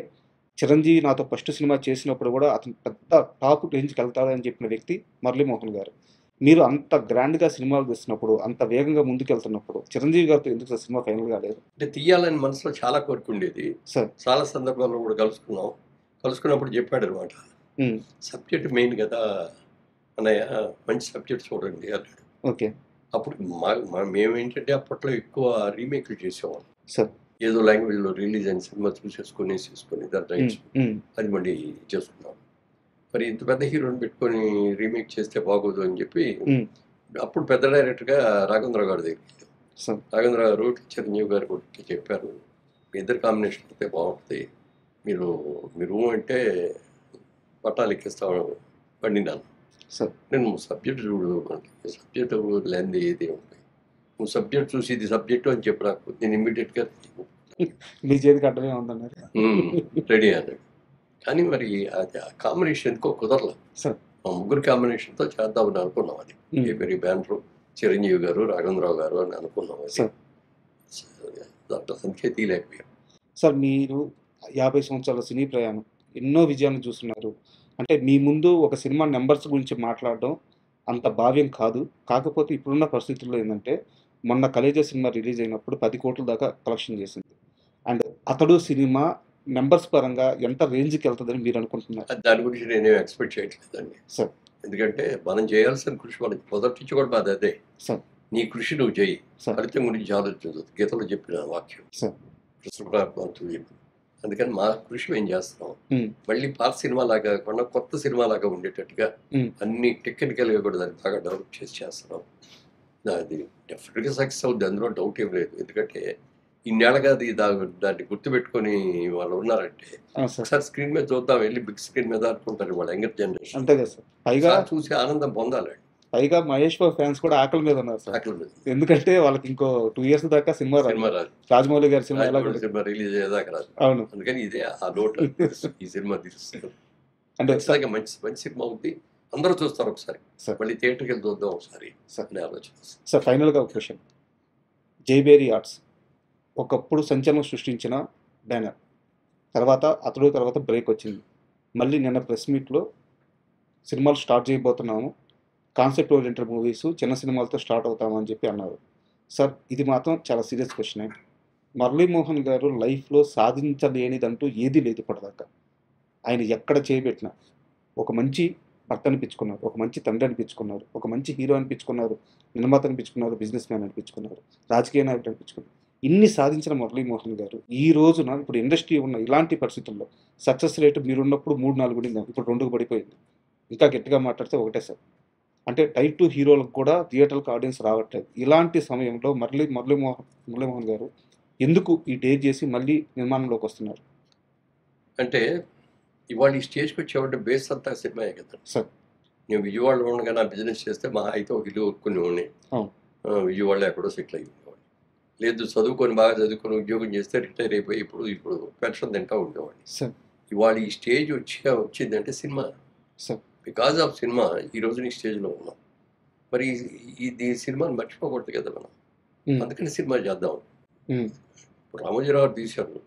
[SPEAKER 2] చిరంజీవి నాతో ఫస్ట్ సినిమా చేసినప్పుడు కూడా అతను పెద్ద టాప్ రేంజ్కి వెళ్తాడని చెప్పిన వ్యక్తి మురళీమోహన్ గారు. మీరు అంత గ్రాండ్గా సినిమాలు తీస్తున్నప్పుడు, అంత వేగంగా ముందుకెళ్తున్నప్పుడు చిరంజీవి గారితో ఎందుకు సినిమా ఫైనల్ కాలేదు?
[SPEAKER 3] అంటే తీయాలని మనసులో చాలా కోరుకుండేది.
[SPEAKER 2] సార్
[SPEAKER 3] చాలా సందర్భాల్లో కూడా కలుసుకున్నప్పుడు చెప్పాడు అనమాట, సబ్జెక్ట్ మెయిన్ కదా అన్నయ్య, మంచి సబ్జెక్ట్ చూడండి అన్నాడు.
[SPEAKER 2] ఓకే.
[SPEAKER 3] అప్పుడు మేమేంటంటే అప్పట్లో ఎక్కువ రీమేక్లు చేసేవాళ్ళం.
[SPEAKER 2] సార్
[SPEAKER 3] ఏదో లాంగ్వేజ్లో రిలీజ్ అయిన సినిమా చూసేసుకొని దాని రైట్స్ అది మళ్ళీ చేసుకున్నాం. మరి ఇంత పెద్ద హీరోని పెట్టుకొని రీమేక్ చేస్తే బాగోదు అని చెప్పి అప్పుడు పెద్ద డైరెక్టర్గా రాఘవేంద్రరావు గారి దగ్గరికి వెళ్ళాం.
[SPEAKER 2] సార్
[SPEAKER 3] రాఘవేంద్రరావు గారు చిరంజీవి గారు కూడా చెప్పారు, మీ ఇద్దరు కాంబినేషన్ అయితే బాగుంటుంది, మీరు అంటే పట్టాలు ఎక్కిస్తాను పండినాను.
[SPEAKER 2] సార్
[SPEAKER 3] నేను సబ్జెక్ట్ చూడు, సబ్జెక్ట్ లేనిది ఏది ఉంటుంది, నువ్వు సబ్జెక్ట్ చూసి ఇది సబ్జెక్టు అని చెప్పి నాకు నేను ఇమ్మీడియట్గా
[SPEAKER 2] మీ చేతికి అడ్డమే ఉందన్నారు.
[SPEAKER 3] రెడీ అన్నాడు. కానీ మరి అది ఆ కాంబినేషన్ ఎందుకో కుదరలేదు.
[SPEAKER 2] సార్
[SPEAKER 3] మా ముగ్గురు కాంబినేషన్తో చేద్దామని అనుకున్నాం. అది ఏపీ బ్యానరు, చిరంజీవి గారు, రాఘవేంద్రరావు గారు అని అనుకున్నాం. అది
[SPEAKER 2] సార్
[SPEAKER 3] దాంట్లో అందుకే తీయలేకపోయాం.
[SPEAKER 2] సార్ మీరు 50 సంవత్సరాల సినీ ప్రయాణం, ఎన్నో విజయాలను చూస్తున్నారు. అంటే మీ ముందు ఒక సినిమా నెంబర్స్ గురించి మాట్లాడడం అంత భావ్యం కాదు. కాకపోతే ఇప్పుడున్న పరిస్థితుల్లో ఏంటంటే మొన్న కలేజా సినిమా రిలీజ్ అయినప్పుడు 10 కోట్ల దాకా కలెక్షన్ చేసింది. అండ్ అతడు సినిమా నెంబర్స్ పరంగా ఎంత రేంజ్కి వెళ్తుందని మీరు అనుకుంటున్నారు?
[SPEAKER 3] దాని గురించి నేనేం ఎక్స్పెక్ట్ చేయట్లేదండి.
[SPEAKER 2] సార్
[SPEAKER 3] ఎందుకంటే మనం చేయాల్సిన కృషి మనకి మొదటి నుంచి కూడా బాధ అదే,
[SPEAKER 2] సార్
[SPEAKER 3] నీ కృషి నువ్వు చేయి,
[SPEAKER 2] సార్
[SPEAKER 3] ఫలితం గురించి ఆలోచించదు. గీతలో చెప్పిన వాక్యం
[SPEAKER 2] సార్
[SPEAKER 3] కృష్ణప్రార్థనతో చెప్పి. అందుకని మా కృషి మేము చేస్తాం. మళ్ళీ పాత సినిమా లాగా కాకుండా కొత్త సినిమా లాగా ఉండేటట్టుగా అన్ని టెక్నికల్గా కూడా దాన్ని బాగా డెవలప్ చేస్తున్నాం. అది డెఫినెట్గా సక్సెస్ అవుద్ది, అందులో డౌట్ ఏం లేదు. ఎందుకంటే ఇన్నేళ్ళగా దాన్ని గుర్తుపెట్టుకొని వాళ్ళు ఉన్నారంటే ఒకసారి స్క్రీన్ మీద చూద్దాం, వెళ్ళి బిగ్ స్క్రీన్ మీద అనుకుంటారు వాళ్ళ యంగర్ జనరేషన్.
[SPEAKER 2] అంతే కదా సార్. పైగా
[SPEAKER 3] చూసి ఆనందం పొందాలండి.
[SPEAKER 2] పైగా మహేష్ బాబు ఫ్యాన్స్ కూడా ఆకలి మీద ఉన్నారు సార్. ఎందుకంటే వాళ్ళకి ఇంకో 2 years దాకా సినిమా
[SPEAKER 3] రాదు.
[SPEAKER 2] రాజమౌళి గారి సినిమా
[SPEAKER 3] సినిమా రిలీజ్ అయ్యేదాకా రాదు.
[SPEAKER 2] అవును.
[SPEAKER 3] అందుకని ఇదే ఆ లోటు ఈ సినిమా తీస్తుంది.
[SPEAKER 2] అంటే
[SPEAKER 3] మంచి సినిమా అవుతుంది, అందరూ చూస్తారు ఒకసారి, మళ్ళీ థియేటర్కి వెళ్ళి చూద్దాం ఒకసారి అని ఆలోచన.
[SPEAKER 2] సార్ ఫైనల్గా ఒక క్వశ్చన్. జైబేరీ ఆర్ట్స్ ఒకప్పుడు సంచలనం సృష్టించిన బ్యానర్, తర్వాత బ్రేక్ వచ్చింది. మళ్ళీ నిన్న ప్రెస్ మీట్లో సినిమాలు స్టార్ట్ చేయబోతున్నాము, కాన్సెప్ట్ ఓరియంటెడ్ మూవీస్ చిన్న సినిమాలతో స్టార్ట్ అవుతామని చెప్పి అన్నారు. సార్ ఇది మాత్రం చాలా సీరియస్ క్వశ్చన్. మురళీమోహన్ గారు లైఫ్లో సాధించలేనిదంటూ ఏదీ లేదు ఇప్పటిదాకా. ఆయన ఎక్కడ చేయబెట్టినా ఒక మంచి భర్త అనిపించుకున్నారు, ఒక మంచి తండ్రి అనిపించుకున్నారు, ఒక మంచి హీరో అనిపించుకున్నారు, నిర్మాత అనిపించుకున్నారు, బిజినెస్ మ్యాన్ అనిపించుకున్నారు, రాజకీయ నాయకుడు అనిపించుకున్నారు. ఇన్ని సాధించిన మురళీమోహన్ గారు ఈ రోజున ఇప్పుడు ఇండస్ట్రీ ఉన్న ఇలాంటి పరిస్థితుల్లో సక్సెస్ రేటు మీరున్నప్పుడు 3-4 ఉండింది, ఇప్పుడు 2కు పడిపోయింది. ఇంకా గట్టిగా మాట్లాడితే ఒకటే సార్. అంటే టైప్ 2 హీరోలకు కూడా థియేటర్కి ఆడియన్స్ రావట్లేదు. ఇలాంటి సమయంలో మురళీమోహన్ గారు ఎందుకు ఈ డేర్ చేసి మళ్ళీ నిర్మాణంలోకి వస్తున్నారు?
[SPEAKER 3] అంటే ఇవాళ ఈ స్టేజ్కి వచ్చేవాడి బేస్ అంతా సినిమాయే కదా
[SPEAKER 2] సార్.
[SPEAKER 3] నేను విజయవాడలో ఉండగా నా బిజినెస్ చేస్తే మా అయితే ఒక ఇల్లు కొనుక్కుని ఉండి విజయవాడలో ఎక్కడో సెటిల్ అయ్యి ఉండేవాడిని. లేదు చదువుకొని బాగా చదువుకొని ఉద్యోగం చేస్తే రిటైర్ అయిపోయి ఇప్పుడు పెన్షన్ తింటా ఉండేవాడిని.
[SPEAKER 2] సార్
[SPEAKER 3] ఇవాళ ఈ స్టేజ్ వచ్చిందంటే cinema.
[SPEAKER 2] Sir
[SPEAKER 3] because of cinema ఈ రోజు నీ స్టేజ్లో ఉన్నాం. మరి ఈ సినిమాని మర్చిపోకూడదు కదా మనం. అందుకని సినిమా చేద్దాం. ఇప్పుడు రామోజీరావు తీశారు,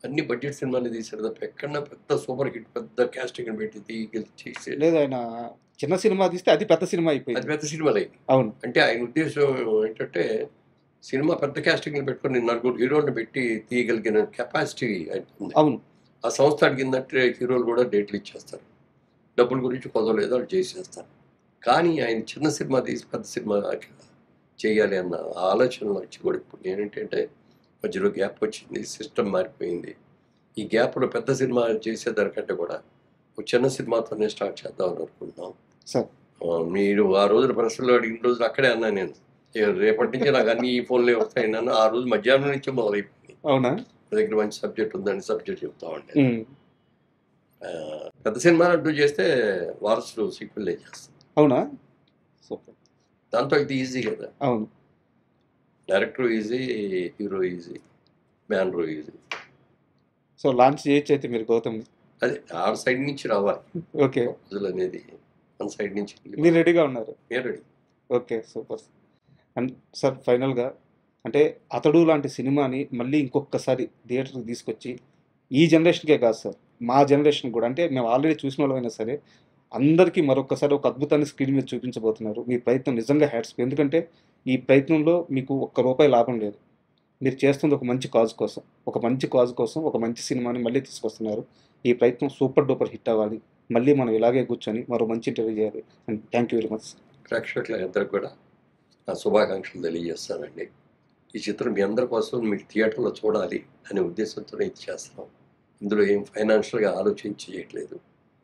[SPEAKER 3] అన్ని బడ్జెట్ సినిమాలు తీశారు తప్ప ఎక్కడన్నా పెద్ద సూపర్ హిట్ పెద్ద క్యాస్టింగ్ పెట్టి చేసే
[SPEAKER 2] లేదు. ఆయన చిన్న సినిమా తీస్తే అది పెద్ద సినిమా అయిపోయింది.
[SPEAKER 3] అది పెద్ద సినిమాలు అయింది.
[SPEAKER 2] అవును.
[SPEAKER 3] అంటే ఆయన ఉద్దేశం ఏంటంటే సినిమా పెద్ద క్యాస్టింగ్లు పెట్టుకొని 4 హీరోలను పెట్టి తీయగలిగిన కెపాసిటీ ఉంది.
[SPEAKER 2] అవును.
[SPEAKER 3] ఆ సంస్థ అడిగిందంటే హీరోలు కూడా డేట్లు ఇచ్చేస్తారు, డబ్బుల గురించి కొదవలేదు, వాళ్ళు చేసేస్తారు. కానీ ఆయన చిన్న సినిమా తీసి పెద్ద సినిమా చేయాలి అన్న ఆలోచనలు వచ్చి కూడా ఇప్పుడు నేనేంటంటే మధ్యలో గ్యాప్ వచ్చింది, సిస్టమ్ మారిపోయింది. ఈ గ్యాప్లో పెద్ద సినిమా చేసేదానికంటే కూడా ఒక చిన్న సినిమాతోనే స్టార్ట్ చేద్దామని అనుకుంటున్నాం.
[SPEAKER 2] సార్
[SPEAKER 3] మీరు ఆ రోజున ప్రశ్నలో అడిగిన రోజులు అక్కడే అన్నా నేను, రేపటి నుంచి నాకు అన్ని ఈ ఫోన్లే వస్తాయన్నాను. ఆ రోజు మధ్యాహ్నం నుంచి మొదలైపోయింది.
[SPEAKER 2] అవునా?
[SPEAKER 3] నా దగ్గర మంచి సబ్జెక్ట్ ఉందని సబ్జెక్ట్ చెప్తా ఉండే. పెద్ద సినిమా అంటూ చేస్తే వారసులు సీక్వెల్ చేస్తాం.
[SPEAKER 2] అవునా? సూపర్.
[SPEAKER 3] దాంతో ఇది ఈజీ కదా.
[SPEAKER 2] అవును.
[SPEAKER 3] Director easy, hero easy, banner easy.
[SPEAKER 2] So launch చేయొచ్చు అయితే మీరు గౌతమ్.
[SPEAKER 3] అదే ఆ సైడ్ నుంచి రావాలి.
[SPEAKER 2] ఓకే.
[SPEAKER 3] రోజులు అనేది మన సైడ్ నుంచి
[SPEAKER 2] మీరు రెడీగా ఉన్నారు?
[SPEAKER 3] Ready.
[SPEAKER 2] Okay, super. And sir ఫైనల్గా అంటే అతడు లాంటి సినిమాని మళ్ళీ ఇంకొకసారి థియేటర్కి తీసుకొచ్చి ఈ జనరేషన్కే కాదు సార్, మా జనరేషన్ కూడా, అంటే మేము ఆల్రెడీ చూసిన వాళ్ళమైనా సరే అందరికీ మరొకసారి ఒక అద్భుతాన్ని స్క్రీన్ మీద చూపించబోతున్నారు. మీ ప్రయత్నం నిజంగా హ్యాట్స్. ఎందుకంటే ఈ ప్రయత్నంలో మీకు ₹1 లాభం లేదు. మీరు చేస్తుంది ఒక మంచి కాజ్ కోసం, ఒక మంచి సినిమాని మళ్ళీ తీసుకొస్తున్నారు. ఈ ప్రయత్నం సూపర్ డూపర్ హిట్ అవ్వాలి. మళ్ళీ మనం ఇలాగే కూర్చొని మరో మంచి ఇంటర్వ్యూ చేయాలి. And thank you very much.
[SPEAKER 3] ప్రేక్షకులందరూ కూడా నా శుభాకాంక్షలు తెలియజేస్తానండి. ఈ చిత్రం మీ అందరి కోసం మీరు థియేటర్లో చూడాలి అనే ఉద్దేశంతోనే ఇది చేస్తున్నాం. ఇందులో ఏం ఫైనాన్షియల్గా ఆలోచించి చేయట్లేదు.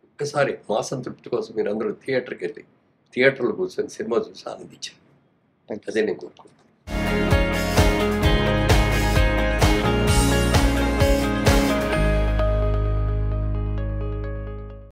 [SPEAKER 3] ఒక్కసారి మా సంతృప్తి కోసం మీరు అందరూ థియేటర్కి వెళ్ళి థియేటర్లో కూర్చొని సినిమా చూసి ఆనందించారు. అదే నేను కోరుకుంటున్నాను.